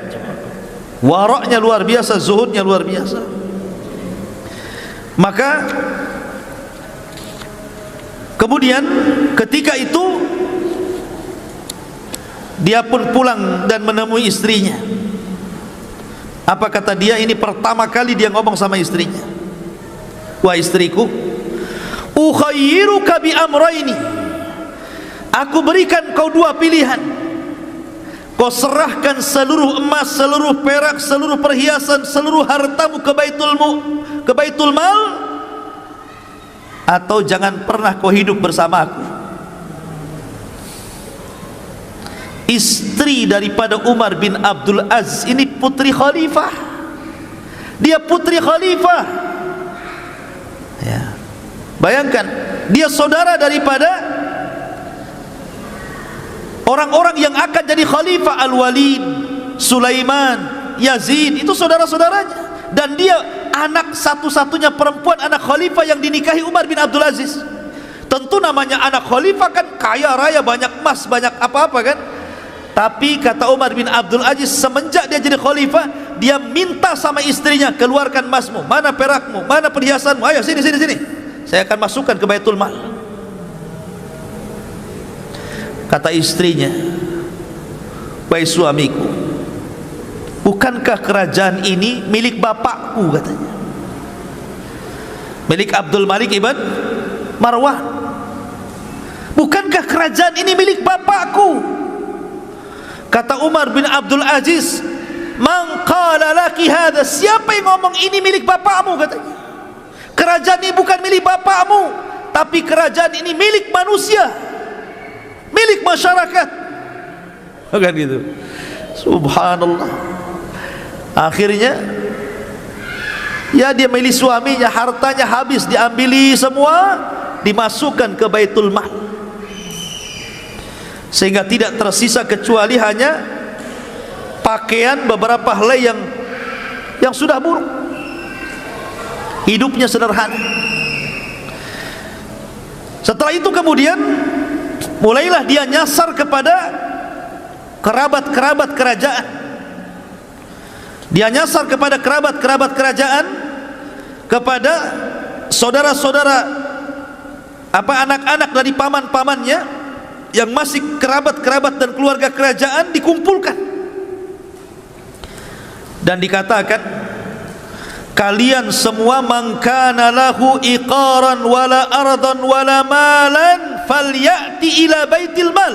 waraknya luar biasa, zuhudnya luar biasa. Maka kemudian ketika itu dia pun pulang dan menemui istrinya. Apa kata dia? Ini pertama kali dia ngomong sama istrinya. Wah istriku, ukhayyiruka bi amrayni, aku berikan kau dua pilihan. Kau serahkan seluruh emas, seluruh perak, seluruh perhiasan, seluruh hartamu ke Baitul Mal, atau jangan pernah kau hidup bersama aku. Istri daripada Umar bin Abdul Aziz ini putri khalifah. Dia putri khalifah ya. Bayangkan, dia saudara daripada orang-orang yang akan jadi khalifah, Al-Walid, Sulaiman, Yazid, itu saudara-saudaranya. Dan dia anak satu-satunya perempuan, anak khalifah yang dinikahi Umar bin Abdul Aziz. Tentu namanya anak khalifah kan kaya raya, banyak emas, banyak apa-apa kan. Tapi kata Umar bin Abdul Aziz, semenjak dia jadi khalifah, dia minta sama istrinya, keluarkan emasmu, mana perakmu, mana perhiasanmu, ayo sini, saya akan masukkan ke Baitul Mal. Kata istrinya, wahai suamiku, bukankah kerajaan ini milik bapakku, katanya, milik Abdul Malik ibn Marwan. Bukankah kerajaan ini milik bapakku? Kata Umar bin Abdul Aziz, man qala laki hadha, siapa yang ngomong ini milik bapakmu, katanya. Kerajaan ini bukan milik bapakmu, tapi kerajaan ini milik manusia, milik masyarakat. Bukan gitu. Subhanallah. Akhirnya ya dia milih suaminya, hartanya habis, diambili semua, dimasukkan ke Baitul Mal, sehingga tidak tersisa kecuali hanya pakaian beberapa helai yang sudah buruk. Hidupnya sederhana. Setelah itu kemudian mulailah dia nyasar kepada kerabat-kerabat kerajaan. Dia nyasar kepada kerabat-kerabat kerajaan, kepada saudara-saudara, anak-anak dari paman-pamannya yang masih kerabat-kerabat dan keluarga kerajaan, dikumpulkan dan dikatakan, kalian semua, man kana lahu iqaran wala ardan wala malan falyati ila Baitul Mal.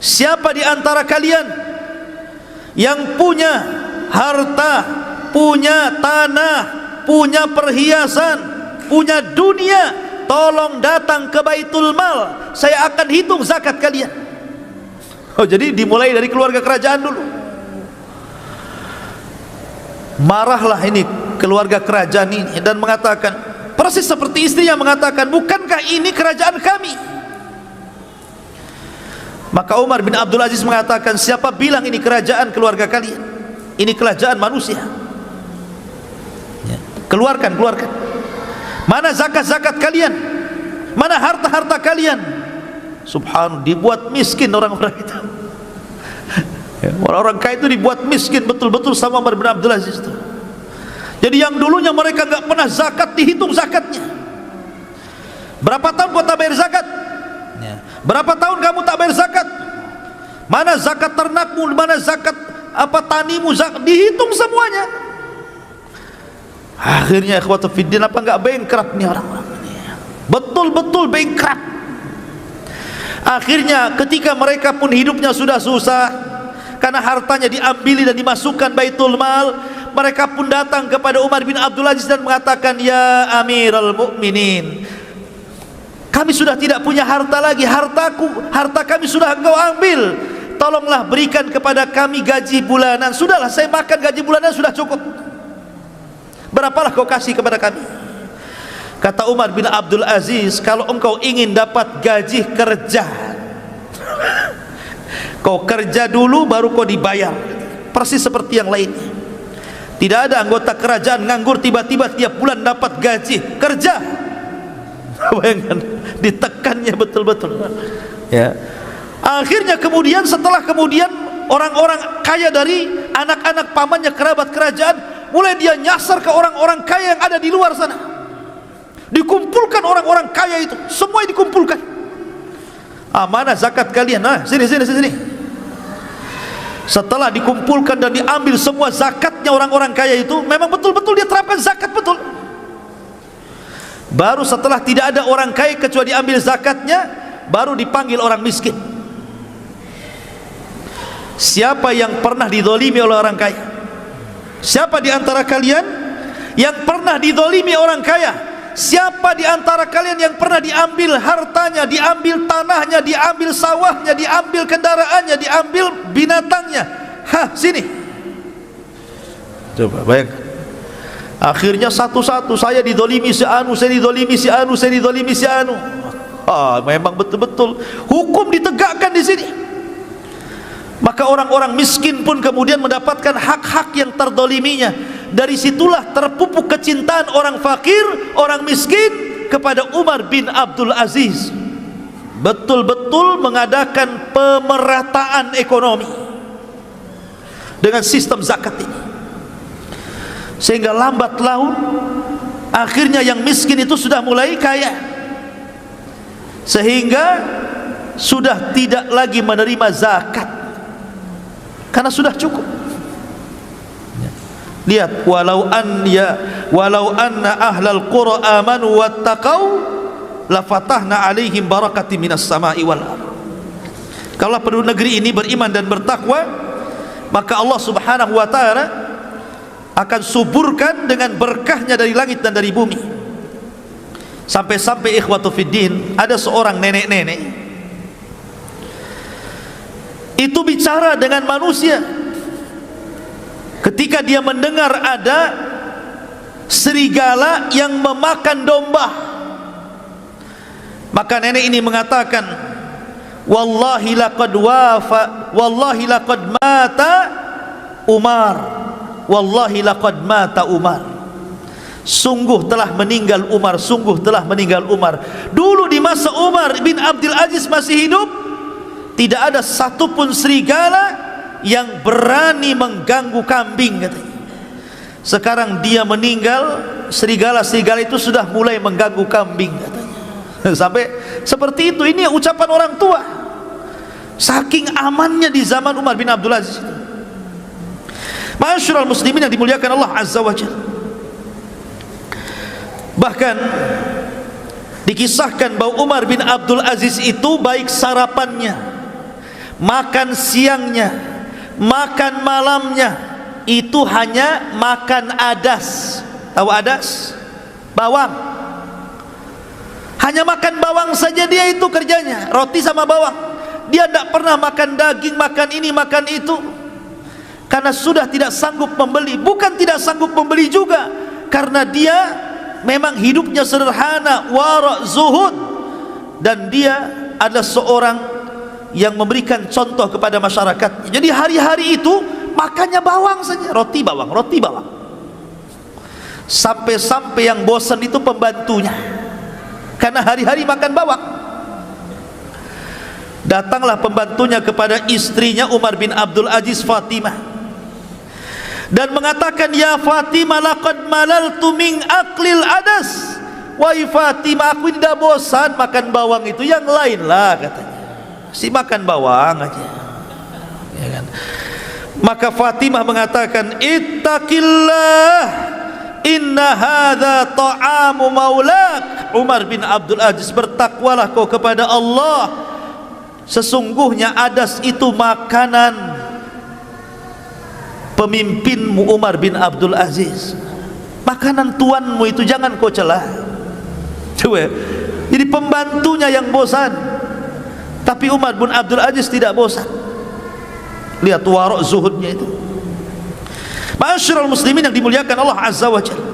Siapa di antara kalian yang punya harta, punya tanah, punya perhiasan, punya dunia, tolong datang ke Baitul Mal, saya akan hitung zakat kalian. Oh, jadi dimulai dari keluarga kerajaan dulu. Marahlah ini keluarga kerajaan ini dan mengatakan, persis seperti istrinya mengatakan, bukankah ini kerajaan kami? Maka Umar bin Abdul Aziz mengatakan, siapa bilang ini kerajaan keluarga kalian? Ini kerajaan manusia. Keluarkan. Mana zakat-zakat kalian? Mana harta-harta kalian? Subhanallah, dibuat miskin orang-orang itu. Orang-orang kaya itu dibuat miskin betul-betul sama Umar bin Abdul Aziz itu. Jadi yang dulunya mereka enggak pernah zakat, dihitung zakatnya. Berapa tahun kau tak bayar zakat? Berapa tahun kamu tak bayar zakat? Mana zakat ternakmu, mana zakat apa tanimu, dihitung semuanya. Akhirnya ikhwatu fiddin, apa enggak bankrupt nih orang-orang ini? Betul-betul bankrupt. Akhirnya ketika mereka pun hidupnya sudah susah karena hartanya diambil dan dimasukkan Baitul Mal, mereka pun datang kepada Umar bin Abdul Aziz dan mengatakan, "Ya Amirul Mukminin, kami sudah tidak punya harta lagi, harta kami sudah engkau ambil. Tolonglah berikan kepada kami gaji bulanan. Sudahlah, saya makan gaji bulanan sudah cukup. Berapalah kau kasih kepada kami?" Kata Umar bin Abdul Aziz, "Kalau engkau ingin dapat gaji kerja, kau kerja dulu baru kau dibayar." Persis seperti yang lainnya. Tidak ada anggota kerajaan nganggur tiba-tiba tiap bulan dapat gaji kerja. Bayangkan, ditekannya betul-betul. Ya. Akhirnya kemudian setelah orang-orang kaya dari anak-anak pamannya, kerabat kerajaan, mulai dia nyasar ke orang-orang kaya yang ada di luar sana. Dikumpulkan orang-orang kaya itu, semua dikumpulkan. Mana zakat kalian? Sini. Setelah dikumpulkan dan diambil semua zakatnya orang-orang kaya itu, memang betul-betul dia terapkan zakat betul. Baru setelah tidak ada orang kaya kecuali diambil zakatnya, baru dipanggil orang miskin. Siapa yang pernah dizalimi oleh orang kaya? Siapa di antara kalian yang pernah dizalimi orang kaya? Siapa di antara kalian yang pernah diambil hartanya, diambil tanahnya, diambil sawahnya, diambil kendaraannya, diambil binatangnya? Sini. Coba bayangkan. Akhirnya satu-satu, saya dizalimi si anu, saya dizalimi si anu, saya dizalimi si anu. Memang betul-betul hukum ditegakkan di sini. Maka orang-orang miskin pun kemudian mendapatkan hak-hak yang terzaliminya. Dari situlah terpupuk kecintaan orang fakir, orang miskin kepada Umar bin Abdul Aziz. Betul-betul mengadakan pemerataan ekonomi dengan sistem zakat ini. Sehingga lambat laun akhirnya yang miskin itu sudah mulai kaya, sehingga sudah tidak lagi menerima zakat karena sudah cukup. Lihat, walau anna ahlal qura amanu wattaqau lafatahna alaihim barakatin minas sama'i wal ardh. Kalau penduduk negeri ini beriman dan bertakwa, maka Allah Subhanahu wa taala akan suburkan dengan berkahnya dari langit dan dari bumi. Sampai-sampai ikhwatu fiddin, ada seorang nenek-nenek itu bicara dengan manusia ketika dia mendengar ada serigala yang memakan domba. Maka nenek ini mengatakan, wallahi laqad mata Umar, wallahi laqad mata Umar. Sungguh telah meninggal Umar, sungguh telah meninggal Umar. Dulu di masa Umar bin Abdul Aziz masih hidup, tidak ada satupun serigala yang berani mengganggu kambing, katanya. Sekarang dia meninggal, serigala-serigala itu sudah mulai mengganggu kambing, katanya. Sampai seperti itu. Ini ucapan orang tua. Saking amannya di zaman Umar bin Abdul Aziz. Ma'asyiral muslimin yang dimuliakan Allah Azza wa Jalla. Bahkan dikisahkan bahwa Umar bin Abdul Aziz itu baik sarapannya, makan siangnya, makan malamnya itu hanya makan adas. Tahu adas? Bawang. Hanya makan bawang saja dia itu kerjanya, roti sama bawang. Dia tidak pernah makan daging, makan ini, makan itu, karena sudah tidak sanggup membeli. Bukan tidak sanggup membeli juga, karena dia memang hidupnya sederhana, wara' zuhud, dan dia adalah seorang yang memberikan contoh kepada masyarakat. Jadi hari-hari itu makannya bawang saja, roti bawang, roti bawang. Sampai-sampai yang bosan itu pembantunya, karena hari-hari makan bawang. Datanglah pembantunya kepada istrinya Umar bin Abdul Aziz, Fatimah, dan mengatakan, ya Fatimah, laqad malaltu min aklil adas. Wahai Fatimah, aku tidak bosan makan bawang itu, yang lain lah katanya, si makan bawang aja, ya kan? Maka Fatimah mengatakan, ittaqillah, inna hadza ta'amu maulak. Umar bin Abdul Aziz, bertakwalah kau kepada Allah, sesungguhnya adas itu makanan pemimpinmu Umar bin Abdul Aziz, makanan tuanmu itu, jangan kau celah. Coba, jadi pembantunya yang bosan, tapi Umar bin Abdul Aziz tidak bosan. Lihat warok zuhudnya itu. Ma'asyiral muslimin yang dimuliakan Allah Azza wa Jalla.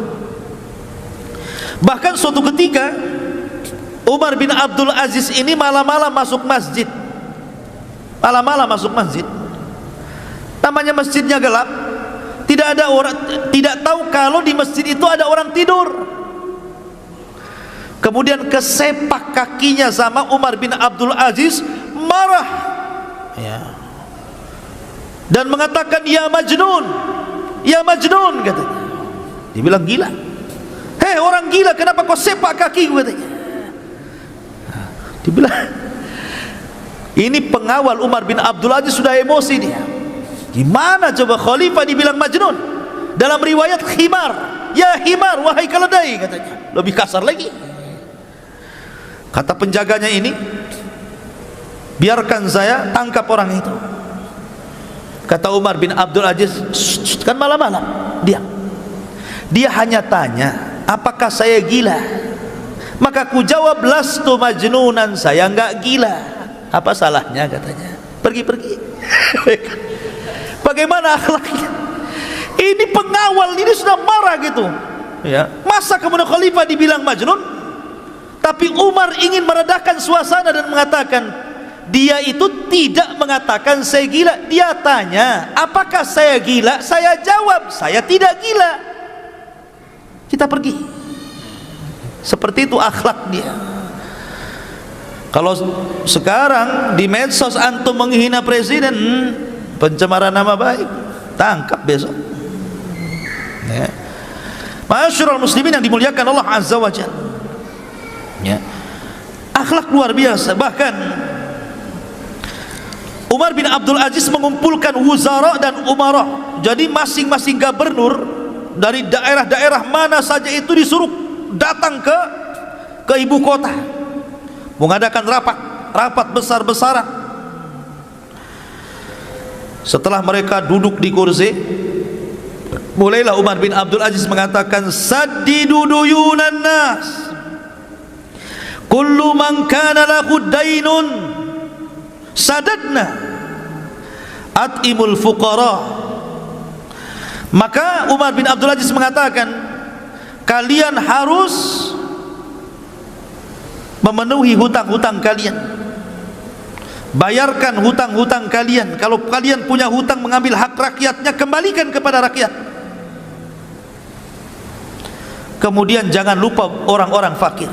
Bahkan suatu ketika Umar bin Abdul Aziz ini malam-malam masuk masjid. Malam-malam masuk masjid. Namanya masjidnya gelap, tidak ada orang, tidak tahu kalau di masjid itu ada orang tidur. Kemudian kesepak kakinya sama Umar bin Abdul Aziz, marah, ya, dan mengatakan, ya Majnun, ya Majnun, katanya. Dibilang gila. Hei orang gila, kenapa kau sepak kaki, katanya. Dibilang, ini pengawal Umar bin Abdul Aziz sudah emosi dia. Gimana coba khalifah dibilang Majnun? Dalam riwayat khimar, ya himar, wahai keledai, katanya. Lebih kasar lagi. Kata penjaganya ini, biarkan saya tangkap orang itu. Kata Umar bin Abdul Aziz, kan malam-malam, diam. Dia hanya tanya, apakah saya gila? Maka ku jawab, lastu majnunan, saya enggak gila. Apa salahnya, katanya. Pergi-pergi. Bagaimana akhlaknya? Ini pengawal ini sudah marah gitu, ya. Masa kemudian khalifah dibilang Majnun? Tapi Umar ingin meredakan suasana dan mengatakan, dia itu tidak mengatakan saya gila. Dia tanya, apakah saya gila? Saya jawab, saya tidak gila. Kita pergi. Seperti itu akhlak dia. Kalau sekarang di medsos antum menghina presiden, pencemaran nama baik, tangkap besok, ya. Ma'asyiral muslimin yang dimuliakan Allah Azza wa Jalla, ya. Akhlak luar biasa. Bahkan Umar bin Abdul Aziz mengumpulkan wuzara dan umarah. Jadi masing-masing gubernur dari daerah-daerah mana saja itu disuruh datang ke ibu kota, mengadakan rapat besar-besaran. Setelah mereka duduk di kursi, mulailah Umar bin Abdul Aziz mengatakan, saddidu duyunan nas, kullu man kana lahu dainun sadadna, at'imul fuqara. Maka Umar bin Abdul Aziz mengatakan, kalian harus memenuhi hutang-hutang kalian, bayarkan hutang-hutang kalian. Kalau kalian punya hutang, mengambil hak rakyatnya, kembalikan kepada rakyat. Kemudian jangan lupa orang-orang fakir,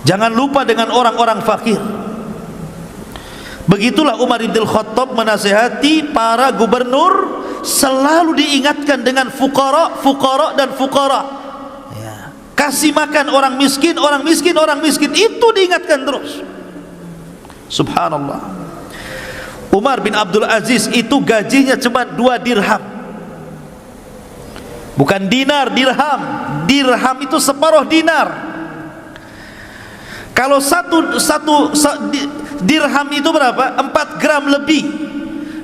jangan lupa dengan orang-orang fakir. Begitulah Umar bin Khattab menasihati para gubernur, selalu diingatkan dengan fuqara, fuqara dan fuqara, ya. Kasih makan orang miskin, orang miskin, orang miskin, itu diingatkan terus. Subhanallah. Umar bin Abdul Aziz itu gajinya cuma 2 dirham, bukan dinar, dirham. Dirham itu separuh dinar. Kalau satu dirham itu berapa? 4 gram lebih.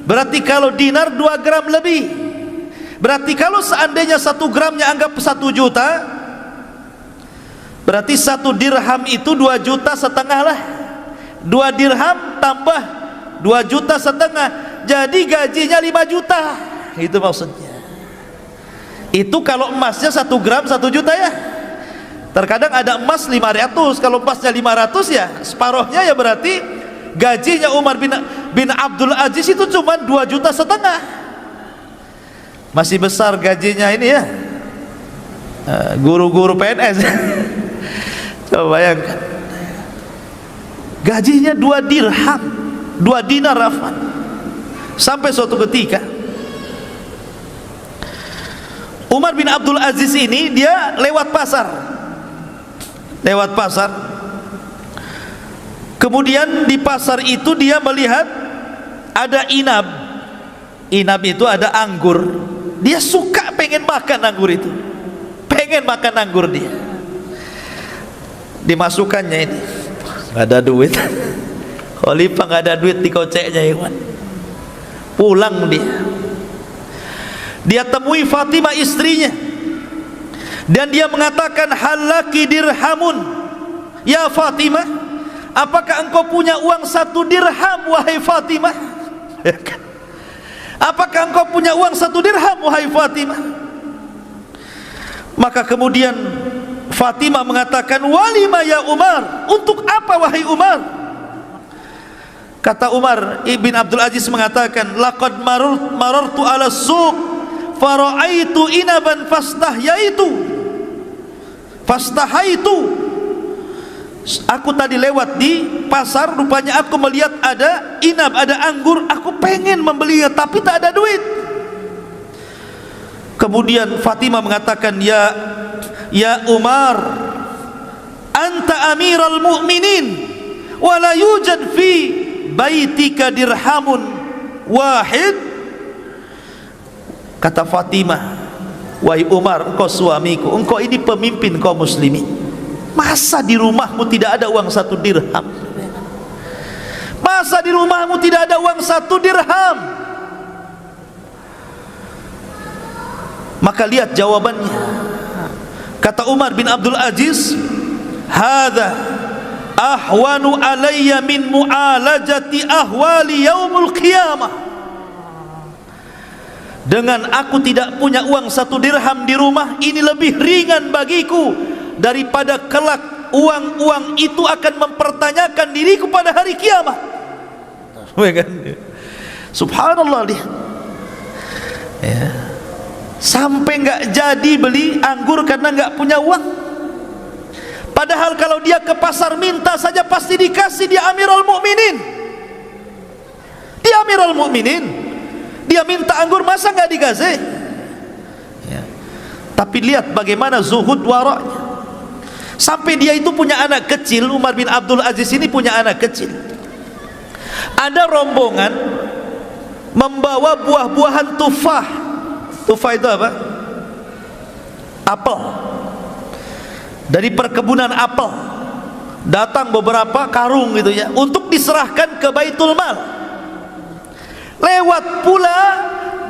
Berarti kalau dinar 2 gram lebih. Berarti kalau seandainya 1 gramnya anggap 1 juta, berarti 1 dirham itu 2,5 juta lah. 2 dirham tambah 2,5 juta, jadi gajinya 5 juta. Itu maksudnya. Itu kalau emasnya 1 gram 1 juta ya. Terkadang ada emas 500, kalau emasnya 500 ya separuhnya, ya berarti gajinya Umar bin Abdul Aziz itu cuma 2,5 juta. Masih besar gajinya ini ya, Guru-guru PNS. Coba bayangkan, gajinya 2 dirham, 2 dinar Affan. Sampai suatu ketika Umar bin Abdul Aziz ini dia lewat pasar, kemudian di pasar itu dia melihat ada inab. Inab itu ada anggur. Dia suka pengen makan anggur itu, pengen makan anggur dia. Dimasukkannya ini, nggak ada duit. Khalifah nggak ada duit, dikoceknya Iwan. Pulang dia temui Fatimah istrinya, dan dia mengatakan, halaki dirhamun ya Fatimah, apakah engkau punya uang 1 dirham wahai Fatimah? Apakah engkau punya uang 1 dirham wahai Fatimah? Maka kemudian Fatimah mengatakan, walima ya Umar, untuk apa wahai Umar? Kata Umar ibn Abdul Aziz mengatakan, laqad marartu ala suq fara'aitu inaban fastahaitu. Aku tadi lewat di pasar, rupanya aku melihat ada inab, ada anggur, aku pengen membelinya tapi tak ada duit. Kemudian Fatimah mengatakan, ya Umar, anta amiral mu'minin wa la yujad fi baitika dirhamun wahid. Kata Fatimah, wahai Umar, engkau suamiku, engkau ini pemimpin kaum muslimin, masa di rumahmu tidak ada uang 1 dirham? Masa di rumahmu tidak ada uang 1 dirham? Maka lihat jawabannya. Kata Umar bin Abdul Aziz, hadza ahwanu alayya min mu'alajati ahwali yaumul qiyamah. Dengan aku tidak punya uang 1 dirham di rumah, ini lebih ringan bagiku daripada kelak uang-uang itu akan mempertanyakan diriku pada hari kiamat. Subhanallah, lihat ya. Sampai nggak jadi beli anggur karena nggak punya uang. Padahal kalau dia ke pasar minta saja pasti dikasih. Dia Amirul Mukminin, dia Amirul Mukminin, dia minta anggur masa nggak dikasih ya. Tapi lihat bagaimana zuhud waraknya. Sampai dia itu punya anak kecil. Umar bin Abdul Aziz ini punya anak kecil. Ada rombongan membawa buah-buahan tufah. Tufah itu apa? Apel. Dari perkebunan apel datang beberapa karung gitu ya, untuk diserahkan ke Baitul Mal. Lewat pula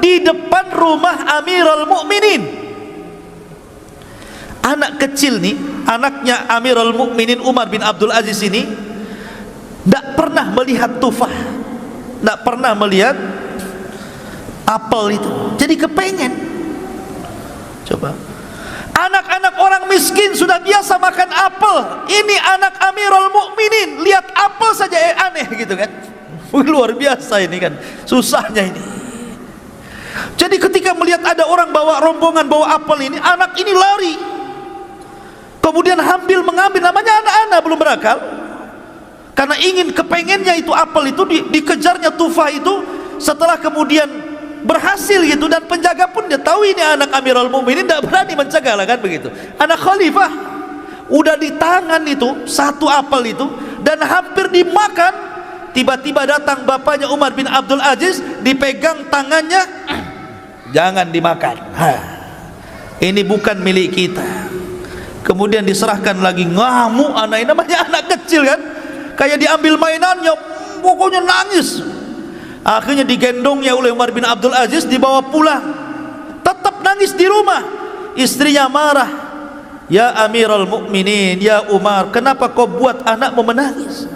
di depan rumah Amirul Mukminin. Anak kecil nih, anaknya Amirul Mukminin Umar bin Abdul Aziz ini tidak pernah melihat tufah, tidak pernah melihat apel itu. Jadi kepengen. Coba, anak-anak orang miskin sudah biasa makan apel, ini anak Amirul Mukminin lihat apel saja aneh gitu kan. Luar biasa ini kan, susahnya ini. Jadi ketika melihat ada orang bawa rombongan bawa apel ini, anak ini lari, kemudian mengambil, namanya anak-anak belum berakal, karena ingin kepengennya itu apel itu, dikejarnya tufah itu. Setelah kemudian berhasil gitu, dan penjaga pun dia tahu ini anak Amirul Mukminin, tidak berani mencegah lah kan begitu. Anak khalifah udah di tangan itu 1 apel itu dan hampir dimakan. Tiba-tiba datang bapaknya Umar bin Abdul Aziz, dipegang tangannya, jangan dimakan, ini bukan milik kita. Kemudian diserahkan lagi, ngamuk anak ini, namanya anak kecil kan, kayak diambil mainannya, pokoknya nangis. Akhirnya digendongnya oleh Umar bin Abdul Aziz, dibawa pulang, tetap nangis di rumah. Istrinya marah, ya Amirul Mukminin, ya Umar, kenapa kau buat anakmu menangis?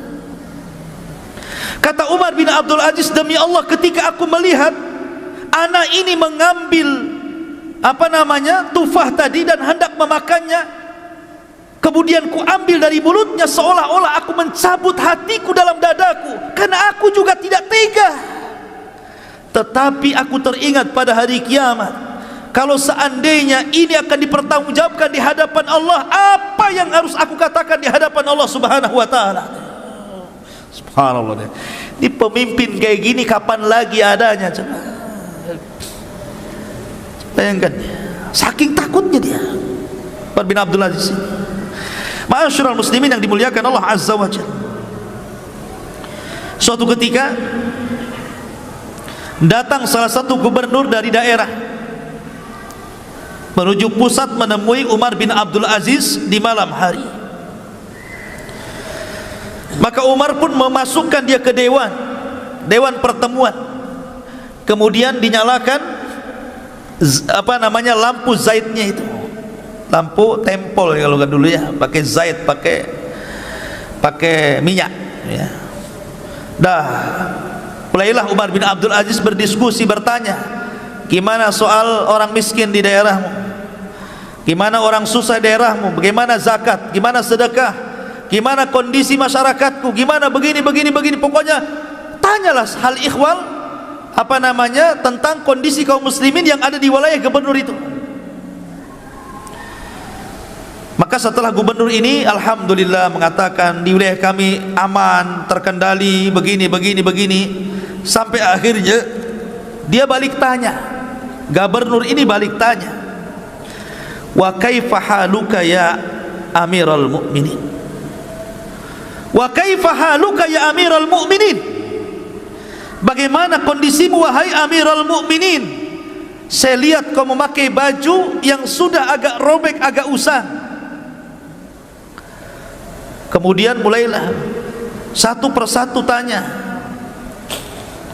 Kata Umar bin Abdul Aziz, demi Allah, ketika aku melihat anak ini mengambil tufah tadi dan hendak memakannya, kemudian ku ambil dari mulutnya, seolah-olah aku mencabut hatiku dalam dadaku, karena aku juga tidak tega. Tetapi aku teringat pada hari kiamat, kalau seandainya ini akan dipertanggungjawabkan di hadapan Allah, apa yang harus aku katakan di hadapan Allah Subhanahu wa taala? Subhanallah. Ini pemimpin kayak gini kapan lagi adanya, coba. Bayangkan, saking takutnya dia, Umar bin Abdul Aziz. Ma'asyiral muslimin yang dimuliakan Allah Azza wa Jalla. Suatu ketika datang salah satu gubernur dari daerah menuju pusat menemui Umar bin Abdul Aziz di malam hari. Maka Umar pun memasukkan dia ke dewan pertemuan. Kemudian dinyalakan lampu zaitnya itu, lampu tempol kalau kan dulu ya, pakai zait, pakai minyak ya. Dah mulailah Umar bin Abdul Aziz berdiskusi, bertanya, gimana soal orang miskin di daerahmu, gimana orang susah di daerahmu, bagaimana zakat, gimana sedekah, gimana kondisi masyarakatku, gimana begini, pokoknya tanyalah hal ikhwal tentang kondisi kaum muslimin yang ada di wilayah gubernur itu. Maka setelah gubernur ini alhamdulillah mengatakan di wilayah kami aman, terkendali, begini, sampai akhirnya dia balik tanya, gubernur ini balik tanya, wa kaifa haluka ya amiral mu'minin, wa kaifa haluka ya amiral mu'minin, bagaimana kondisimu wahai amiral mu'minin? Saya lihat kau memakai baju yang sudah agak robek, agak usang. Kemudian mulailah satu persatu tanya.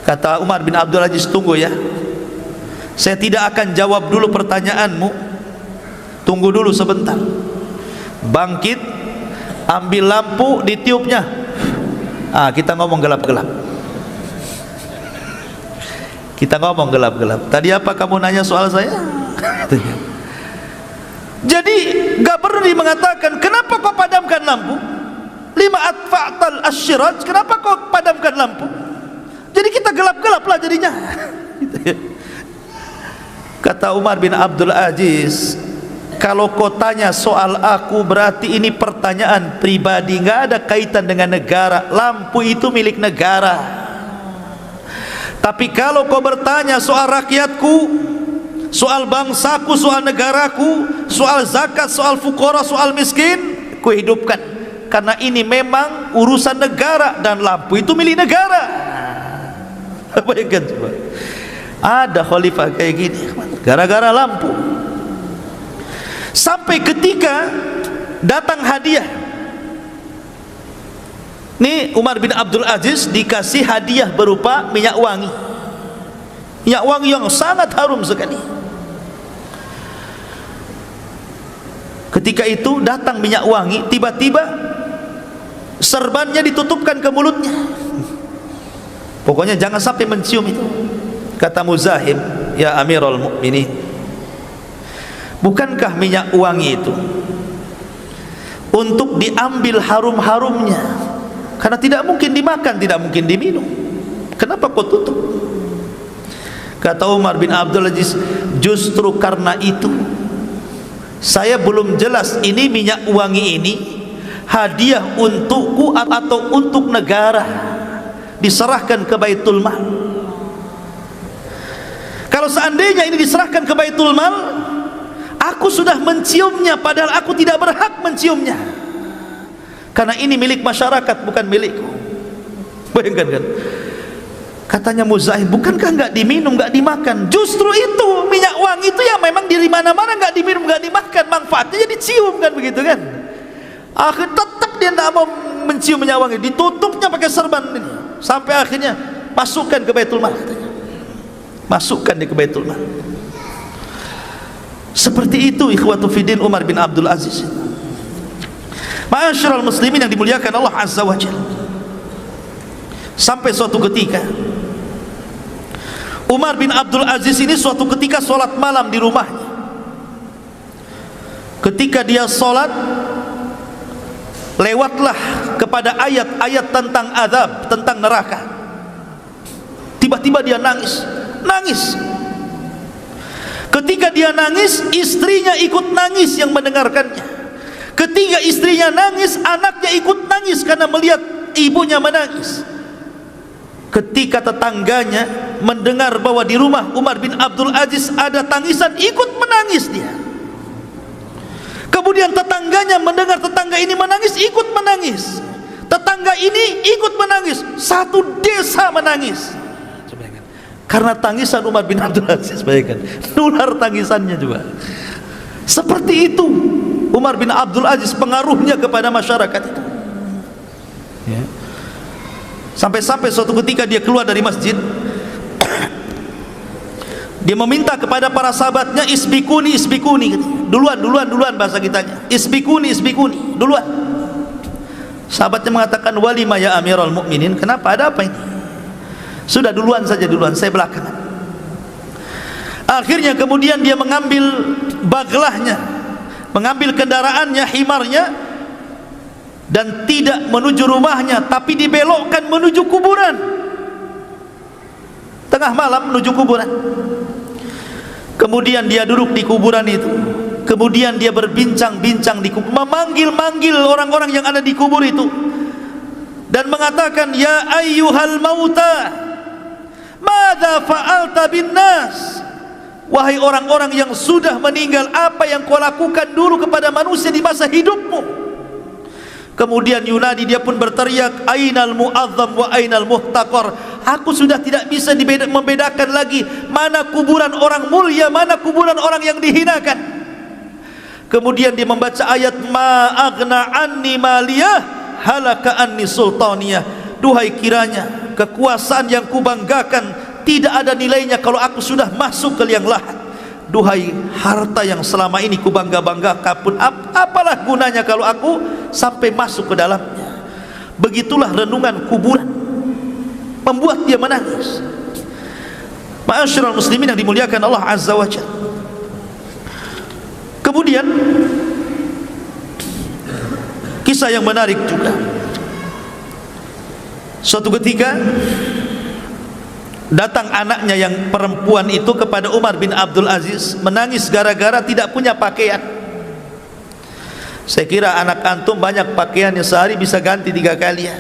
Kata Umar bin Abdul Aziz, tunggu ya, saya tidak akan jawab dulu pertanyaanmu, tunggu dulu sebentar. Bangkit, ambil lampu, ditiupnya. Kita ngomong gelap-gelap. Tadi apa kamu nanya soal saya? Jadi gubernur mengatakan, kenapa kau padamkan lampu? Lima atfa'tal asyiraj, kenapa kau padamkan lampu? Jadi kita gelap-gelap lah jadinya. Kata Umar bin Abdul Aziz, kalau kau tanya soal aku berarti ini pertanyaan pribadi, nggak ada kaitan dengan negara. Lampu itu milik negara. Tapi kalau kau bertanya soal rakyatku, soal bangsaku, soal negaraku, soal zakat, soal fuqara, soal miskin, ku hidupkan. Karena ini memang urusan negara dan lampu itu milik negara. Bayangkan coba, ada khalifah kayak gini gara-gara lampu. Sampai ketika datang hadiah. Nih Umar bin Abdul Aziz dikasih hadiah berupa minyak wangi. Minyak wangi yang sangat harum sekali. Ketika itu datang minyak wangi, tiba-tiba serbannya ditutupkan ke mulutnya. Pokoknya jangan sampai mencium itu. Kata Muzahim, ya Amirul Mukminin, bukankah minyak wangi itu untuk diambil harum-harumnya? Karena tidak mungkin dimakan, tidak mungkin diminum. Kenapa kau tutup? Kata Umar bin Abdul Aziz, justru karena itu saya belum jelas ini minyak wangi ini hadiah untukku atau untuk negara, diserahkan ke Baitul Mal. Kalau seandainya ini diserahkan ke Baitul Mal, aku sudah menciumnya padahal aku tidak berhak menciumnya, karena ini milik masyarakat, bukan milikku. Bayangkan kan? Katanya Muzahim, bukankah nggak diminum, nggak dimakan? Justru itu minyak wangi itu yang memang di mana-mana nggak diminum, nggak dimakan, manfaatnya jadi cium kan, begitu kan? Akhir tetap dia tidak mau mencium minyak wangi, ditutupnya pakai serban ini, sampai akhirnya masukkan ke Baitul Mal, katanya. Masukkan dia ke Baitul Mal. Seperti itu ikhwatu fiddin Umar bin Abdul Aziz. Ma'asyiral muslimin yang dimuliakan Allah Azza wa Jalla. Sampai suatu ketika Umar bin Abdul Aziz ini suatu ketika sholat malam di rumahnya. Ketika dia sholat, lewatlah kepada ayat-ayat tentang azab, tentang neraka. Tiba-tiba dia nangis. Ketika dia nangis, istrinya ikut nangis yang mendengarkannya. Ketika istrinya nangis, anaknya ikut nangis karena melihat ibunya menangis. Ketika tetangganya mendengar bahwa di rumah Umar bin Abdul Aziz ada tangisan, ikut menangis dia. Kemudian tetangganya mendengar tetangga ini menangis, ikut menangis. Tetangga ini ikut menangis. Satu desa menangis karena tangisan Umar bin Abdul Aziz. Bayangkan, nular tangisannya juga. Seperti itu Umar bin Abdul Aziz pengaruhnya kepada masyarakat itu, ya. Sampai-sampai suatu ketika dia keluar dari masjid, dia meminta kepada para sahabatnya, isbikuni, isbikuni, duluan bahasa kitanya, isbikuni, isbikuni, duluan. Sahabatnya mengatakan, walima ya Amirul Mukminin, kenapa, ada apa ini? Sudah duluan saja, duluan, saya belakangan. Akhirnya kemudian dia mengambil baglahnya, mengambil kendaraannya, himarnya, dan tidak menuju rumahnya, tapi dibelokkan menuju kuburan. Tengah malam menuju kuburan. Kemudian dia duduk di kuburan itu. Kemudian dia berbincang-bincang di kubur, memanggil-manggil orang-orang yang ada di kubur itu, dan mengatakan, ya ayyuhal mauta, madza fa'alta bin nas? Wahai orang-orang yang sudah meninggal, apa yang kau lakukan dulu kepada manusia di masa hidupmu? Kemudian yunadi, dia pun berteriak, ainal mu'azzam wa ainal muhtaqar? Aku sudah tidak bisa membedakan lagi mana kuburan orang mulia, mana kuburan orang yang dihinakan. Kemudian dia membaca ayat, ma aghna anni maliyah halaka anni sultaniyah. Duhai kiranya kekuasaan yang kubanggakan tidak ada nilainya kalau aku sudah masuk ke liang lahat. Duhai harta yang selama ini kubangga-banggakan pun, apalah gunanya kalau aku sampai masuk ke dalamnya. Begitulah renungan kuburan membuat dia menangis. Ma'asyiral muslimin yang dimuliakan Allah Azza wa Jalla. Kemudian kisah yang menarik juga, suatu ketika datang anaknya yang perempuan itu kepada Umar bin Abdul Aziz, menangis gara-gara tidak punya pakaian. Saya kira anak antum banyak pakaiannya, sehari bisa ganti 3 kali ya.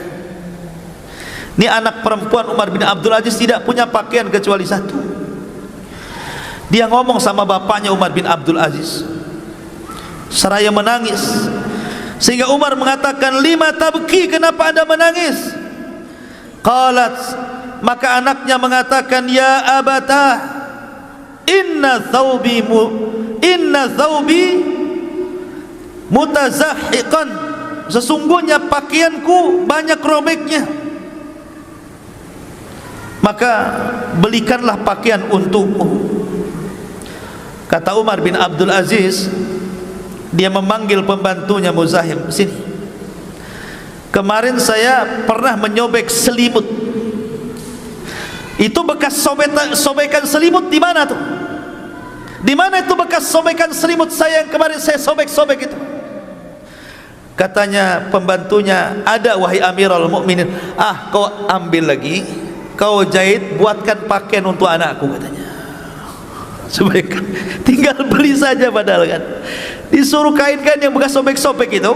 Ini anak perempuan Umar bin Abdul Aziz tidak punya pakaian kecuali satu. Dia ngomong sama bapaknya Umar bin Abdul Aziz seraya menangis, sehingga Umar mengatakan, lima tabki, kenapa anda menangis? Qalat, maka anaknya mengatakan, ya abata, inna thawbi mutazahiqan, sesungguhnya pakaianku banyak robeknya, maka belikanlah pakaian untukmu. Kata Umar bin Abdul Aziz, dia memanggil pembantunya, Muzahim, sini, kemarin saya pernah menyobek selimut. Itu bekas sobekan selimut di mana tuh? Di mana itu bekas sobekan selimut saya yang kemarin saya sobek-sobek itu? Katanya pembantunya, ada wahai Amirul Mukminin. Ah, kau ambil lagi, kau jahit, buatkan pakaian untuk anakku, katanya. Sobek, tinggal beli saja, padahal kan disuruh kain-kain yang bekas sobek-sobek itu,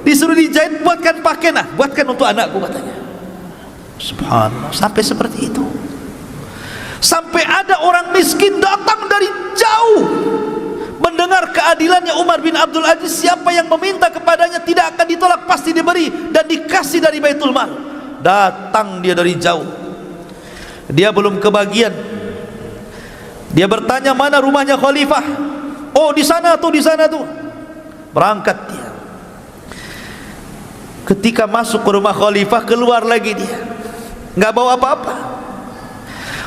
disuruh dijahit, buatkan pakaian, buatkan untuk anakku, katanya. Subhanallah, sampai seperti itu. Sampai ada orang miskin datang dari jauh mendengar keadilannya Umar bin Abdul Aziz. Siapa yang meminta kepadanya tidak akan ditolak, pasti diberi dan dikasih dari Baitul Mal. Datang dia dari jauh, dia belum kebagian. Dia bertanya, mana rumahnya khalifah? Oh, di sana tuh, di sana tuh. Berangkat dia. Ketika masuk ke rumah khalifah, keluar lagi dia, nggak bawa apa-apa.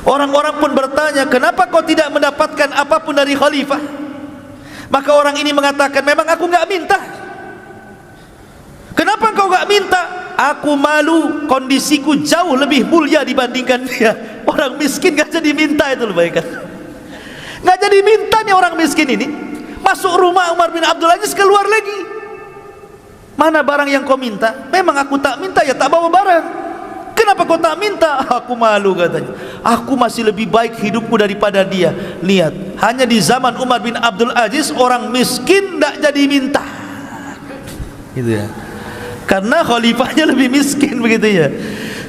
Orang-orang pun bertanya, kenapa kau tidak mendapatkan apapun dari khalifah? Maka orang ini mengatakan, memang aku nggak minta. Kenapa kau nggak minta? Aku malu, kondisiku jauh lebih mulia dibandingkan dia. Orang miskin nggak jadi minta, itu loh, bayangkan. Nggak jadi minta nih orang miskin ini. Masuk rumah Umar bin Abdul Aziz, keluar lagi. Mana barang yang kau minta? Memang aku tak minta, ya tak bawa barang. Kenapa kau tak minta? Aku malu, katanya. aku masih lebih baik hidupku daripada dia. Lihat, hanya di zaman Umar bin Abdul Aziz orang miskin tidak jadi minta, gitu ya, karena khalifahnya lebih miskin, begitu ya.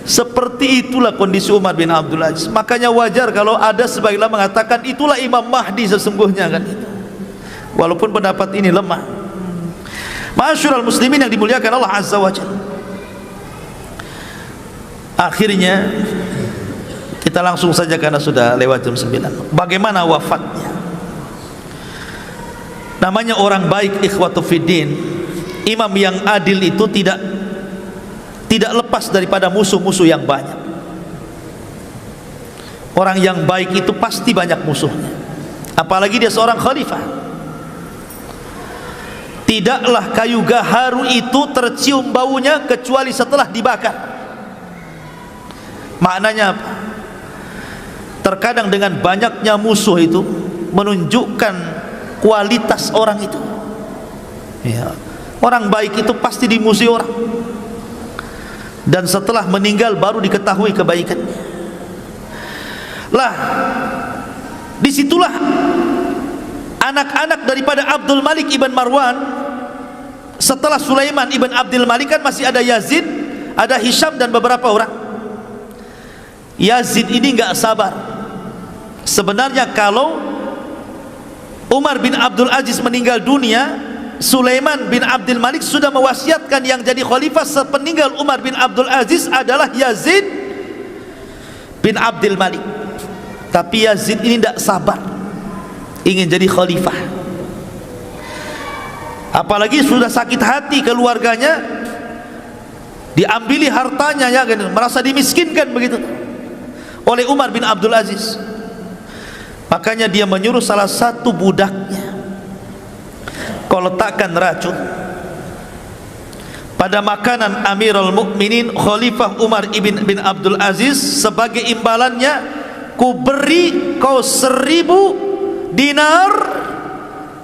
Seperti itulah kondisi Umar bin Abdul Aziz. Makanya wajar kalau ada sebagian mengatakan itulah Imam Mahdi sesungguhnya, kan itu. Walaupun pendapat ini lemah. Ma'asyiral muslimin yang dimuliakan Allah Azza wa Jalla, akhirnya kita langsung saja karena sudah lewat jam 9. Bagaimana wafatnya? Namanya orang baik, ikhwatu fiddin. Imam yang adil itu tidak lepas daripada musuh-musuh yang banyak. Orang yang baik itu pasti banyak musuhnya, apalagi dia seorang khalifah. Tidaklah kayu gaharu itu tercium baunya kecuali setelah dibakar. Maknanya apa? Terkadang dengan banyaknya musuh itu menunjukkan kualitas orang itu, ya. Orang baik itu pasti dimusuhi orang, dan setelah meninggal baru diketahui kebaikannya. Lah, disitulah anak-anak daripada Abdul Malik ibn Marwan. Setelah Sulaiman ibn Abdul Malik kan masih ada Yazid, ada Hisham dan beberapa orang. Yazid ini enggak sabar. Sebenarnya kalau Umar bin Abdul Aziz meninggal dunia, Sulaiman bin Abdul Malik sudah mewasiatkan yang jadi khalifah sepeninggal Umar bin Abdul Aziz adalah Yazid bin Abdul Malik. Tapi Yazid ini tidak sabar, ingin jadi khalifah. Apalagi sudah sakit hati keluarganya, diambili hartanya, ya kan, merasa dimiskinkan begitu oleh Umar bin Abdul Aziz. Makanya dia menyuruh salah satu budaknya, kau letakkan racun pada makanan Amirul Mukminin Khalifah Umar bin Abdul Aziz. Sebagai imbalannya, ku beri kau 1000 dinar.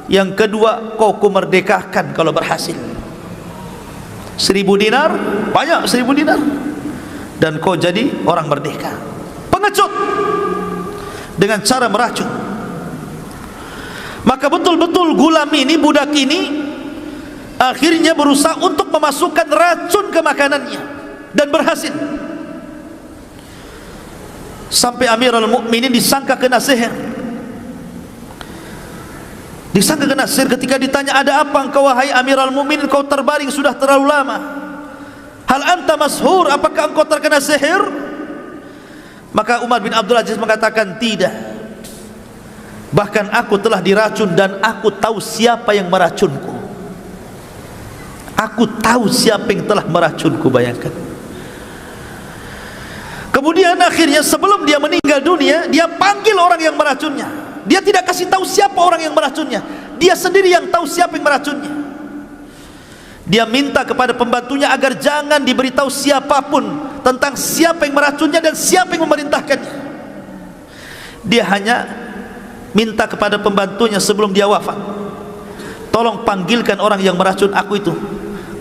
Yang kedua, kau ku merdekakan kalau berhasil. 1000 dinar, banyak 1000 dinar, dan kau jadi orang merdeka. Pengecut dengan cara meracun. Maka betul-betul gulam ini, budak ini, akhirnya berusaha untuk memasukkan racun ke makanannya, dan berhasil. Sampai Amirul Mukminin disangka kena sihir. Disangka kena sihir. Ketika ditanya, ada apa engkau wahai Amirul Mukminin, kau terbaring sudah terlalu lama. Hal anta mashur, apakah engkau terkena sihir? Maka Umar bin Abdul Aziz mengatakan, tidak. Bahkan aku telah diracun dan aku tahu siapa yang meracunku. Aku tahu siapa yang telah meracunku, bayangkan. Kemudian akhirnya sebelum dia meninggal dunia, dia panggil orang yang meracunnya. Dia tidak kasih tahu siapa orang yang meracunnya, dia sendiri yang tahu siapa yang meracunnya. Dia minta kepada pembantunya agar jangan diberitahu siapapun tentang siapa yang meracunnya dan siapa yang memerintahkannya. Dia hanya minta kepada pembantunya sebelum dia wafat, tolong panggilkan orang yang meracun aku itu.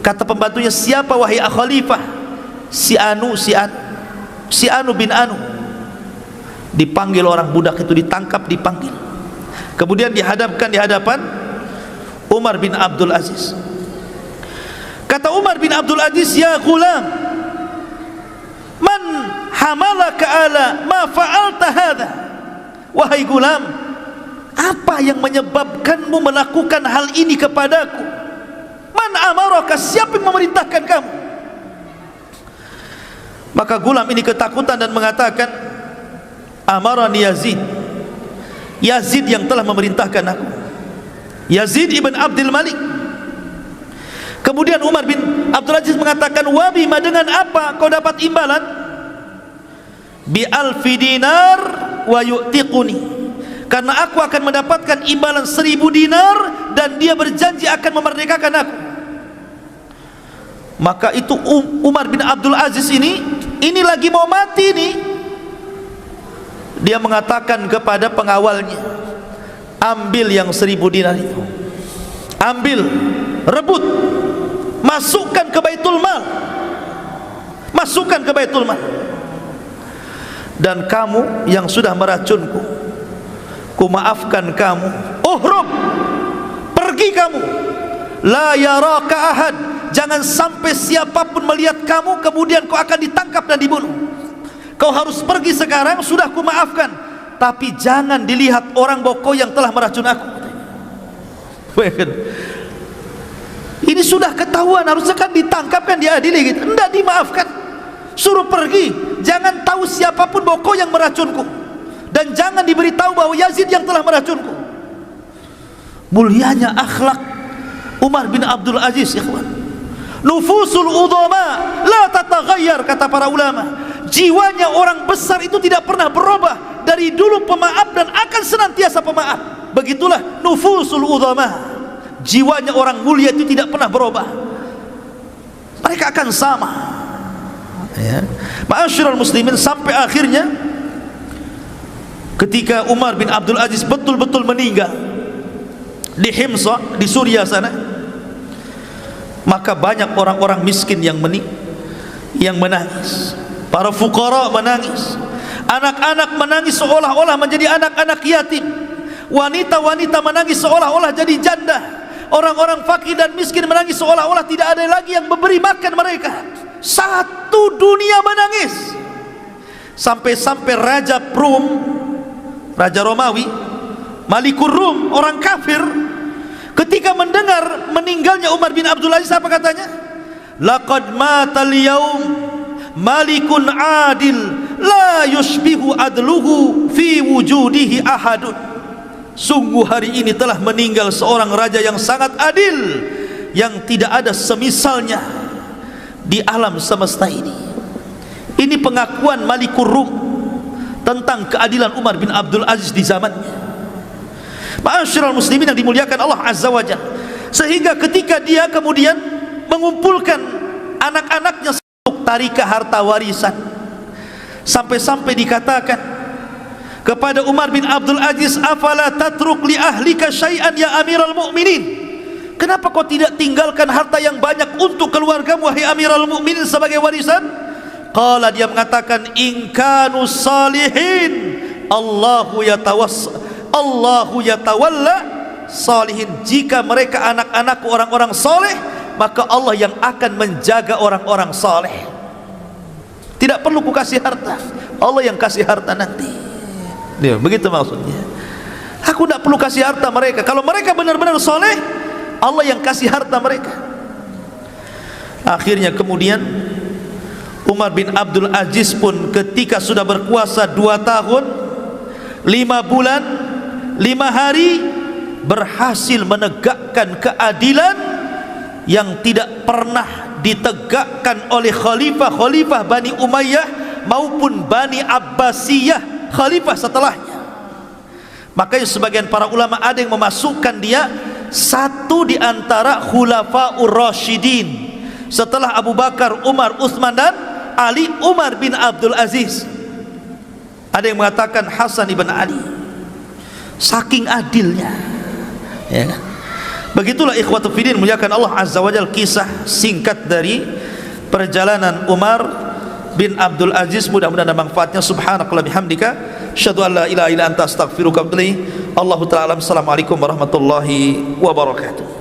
Kata pembantunya, siapa wahai khalifah? Si Anu bin Anu. Dipanggil orang budak itu, ditangkap, dipanggil, kemudian dihadapkan di hadapan Umar bin Abdul Aziz. Kata Umar bin Abdul Aziz, ya gulam, man hamalaka ala ma fa'alta hadha? Wahai gulam, apa yang menyebabkanmu melakukan hal ini kepadaku? Man amaraka, siapa yang memerintahkan kamu? Maka gulam ini ketakutan dan mengatakan, amarani Yazid. Yazid yang telah memerintahkan aku, Yazid ibn Abdul Malik. Kemudian Umar bin Abdul Aziz mengatakan, wabima, dengan apa kau dapat imbalan? Bi alfi dinar wa yu'tiquni, karena aku akan mendapatkan imbalan 1000 dinar dan dia berjanji akan memerdekakan aku. Maka itu Umar bin Abdul Aziz ini lagi mau mati nih. Dia mengatakan kepada pengawalnya, ambil yang 1000 dinar itu, ambil, rebut, masukkan ke Baitul Mal, masukkan ke Baitul Mal. dan kamu yang sudah meracunku, ku maafkan kamu. Uhrub, pergi kamu. La yaraka ahad, jangan sampai siapapun melihat kamu kemudian kau akan ditangkap dan dibunuh. Kau harus pergi sekarang, sudah ku maafkan, tapi jangan dilihat orang bahwa kau yang telah meracun aku. Ini sudah ketahuan, harusnya kan ditangkap, kan diadili gitu. Tidak, dimaafkan, suruh pergi. Jangan tahu siapapun bahwa kau yang meracunku, dan jangan diberitahu bahwa Yazid yang telah meracunku. Mulianya akhlak Umar bin Abdul Aziz, ikhwan. Nufusul udhama la tataghayyar, kata para ulama. Jiwanya orang besar itu tidak pernah berubah, dari dulu pemaaf dan akan senantiasa pemaaf. Begitulah nufusul udhama. Jiwanya orang mulia itu tidak pernah berubah, mereka akan sama, ya. Ma'asyiral muslimin, sampai akhirnya ketika Umar bin Abdul Aziz betul-betul meninggal di Himsa, di Suriah sana, maka banyak orang-orang miskin yang menangis, para fuqara menangis, anak-anak menangis seolah-olah menjadi anak-anak yatim, wanita-wanita menangis seolah-olah jadi janda, orang-orang fakir dan miskin menangis seolah-olah tidak ada lagi yang memberi makan mereka. Satu dunia menangis, sampai-sampai Raja Rum, Raja Romawi, Malikur Rum, orang kafir, ketika mendengar meninggalnya Umar bin Abdul Aziz, apa katanya? Laqad matal yaum malikun adil la yushbihu adluhu fi wujudihi ahadun. Sungguh hari ini telah meninggal seorang raja yang sangat adil, yang tidak ada semisalnya di alam semesta ini. Ini pengakuan Malikur Rum tentang keadilan Umar bin Abdul Aziz di zamannya. Ma'asyiral muslimin yang dimuliakan Allah Azza wa Jalla. Sehingga ketika dia kemudian mengumpulkan anak-anaknya untuk tarikah harta warisan, sampai-sampai dikatakan kepada Umar bin Abdul Aziz, afala tatruk li ahlika syai'an ya Amiral Mukminin, kenapa kau tidak tinggalkan harta yang banyak untuk keluargamu wahai Amiral Mukminin sebagai warisan? Qala, dia mengatakan, in kanu salihin Allahu yatawalla salihin, jika mereka anak-anakku orang-orang saleh, maka Allah yang akan menjaga orang-orang saleh. Tidak perlu ku kasih harta, Allah yang kasih harta nanti. Dia, begitu maksudnya. Aku tidak perlu kasih harta mereka. Kalau mereka benar-benar soleh, Allah yang kasih harta mereka. Akhirnya kemudian Umar bin Abdul Aziz pun ketika sudah berkuasa 2 tahun 5 bulan 5 hari, berhasil menegakkan keadilan yang tidak pernah ditegakkan oleh khalifah-khalifah Bani Umayyah maupun Bani Abbasiyah, khalifah setelahnya. Makanya sebagian para ulama ada yang memasukkan dia satu di antara khulafaur rasyidin setelah Abu Bakar, Umar, Utsman dan Ali, Umar bin Abdul Aziz. Ada yang mengatakan Hasan ibn Ali, saking adilnya, ya kan? Begitulah ikhwatu fiddin muliakan Allah Azza wa Jalla, kisah singkat dari perjalanan Umar bin Abdul Aziz. Mudah-mudahan ada manfaatnya. Subhanakallah bihamdika, asyhadu an la ilaha illa anta, astaghfiruka wa atubu ilaik. Allahu ta'ala alam. Assalamualaikum warahmatullahi wabarakatuh.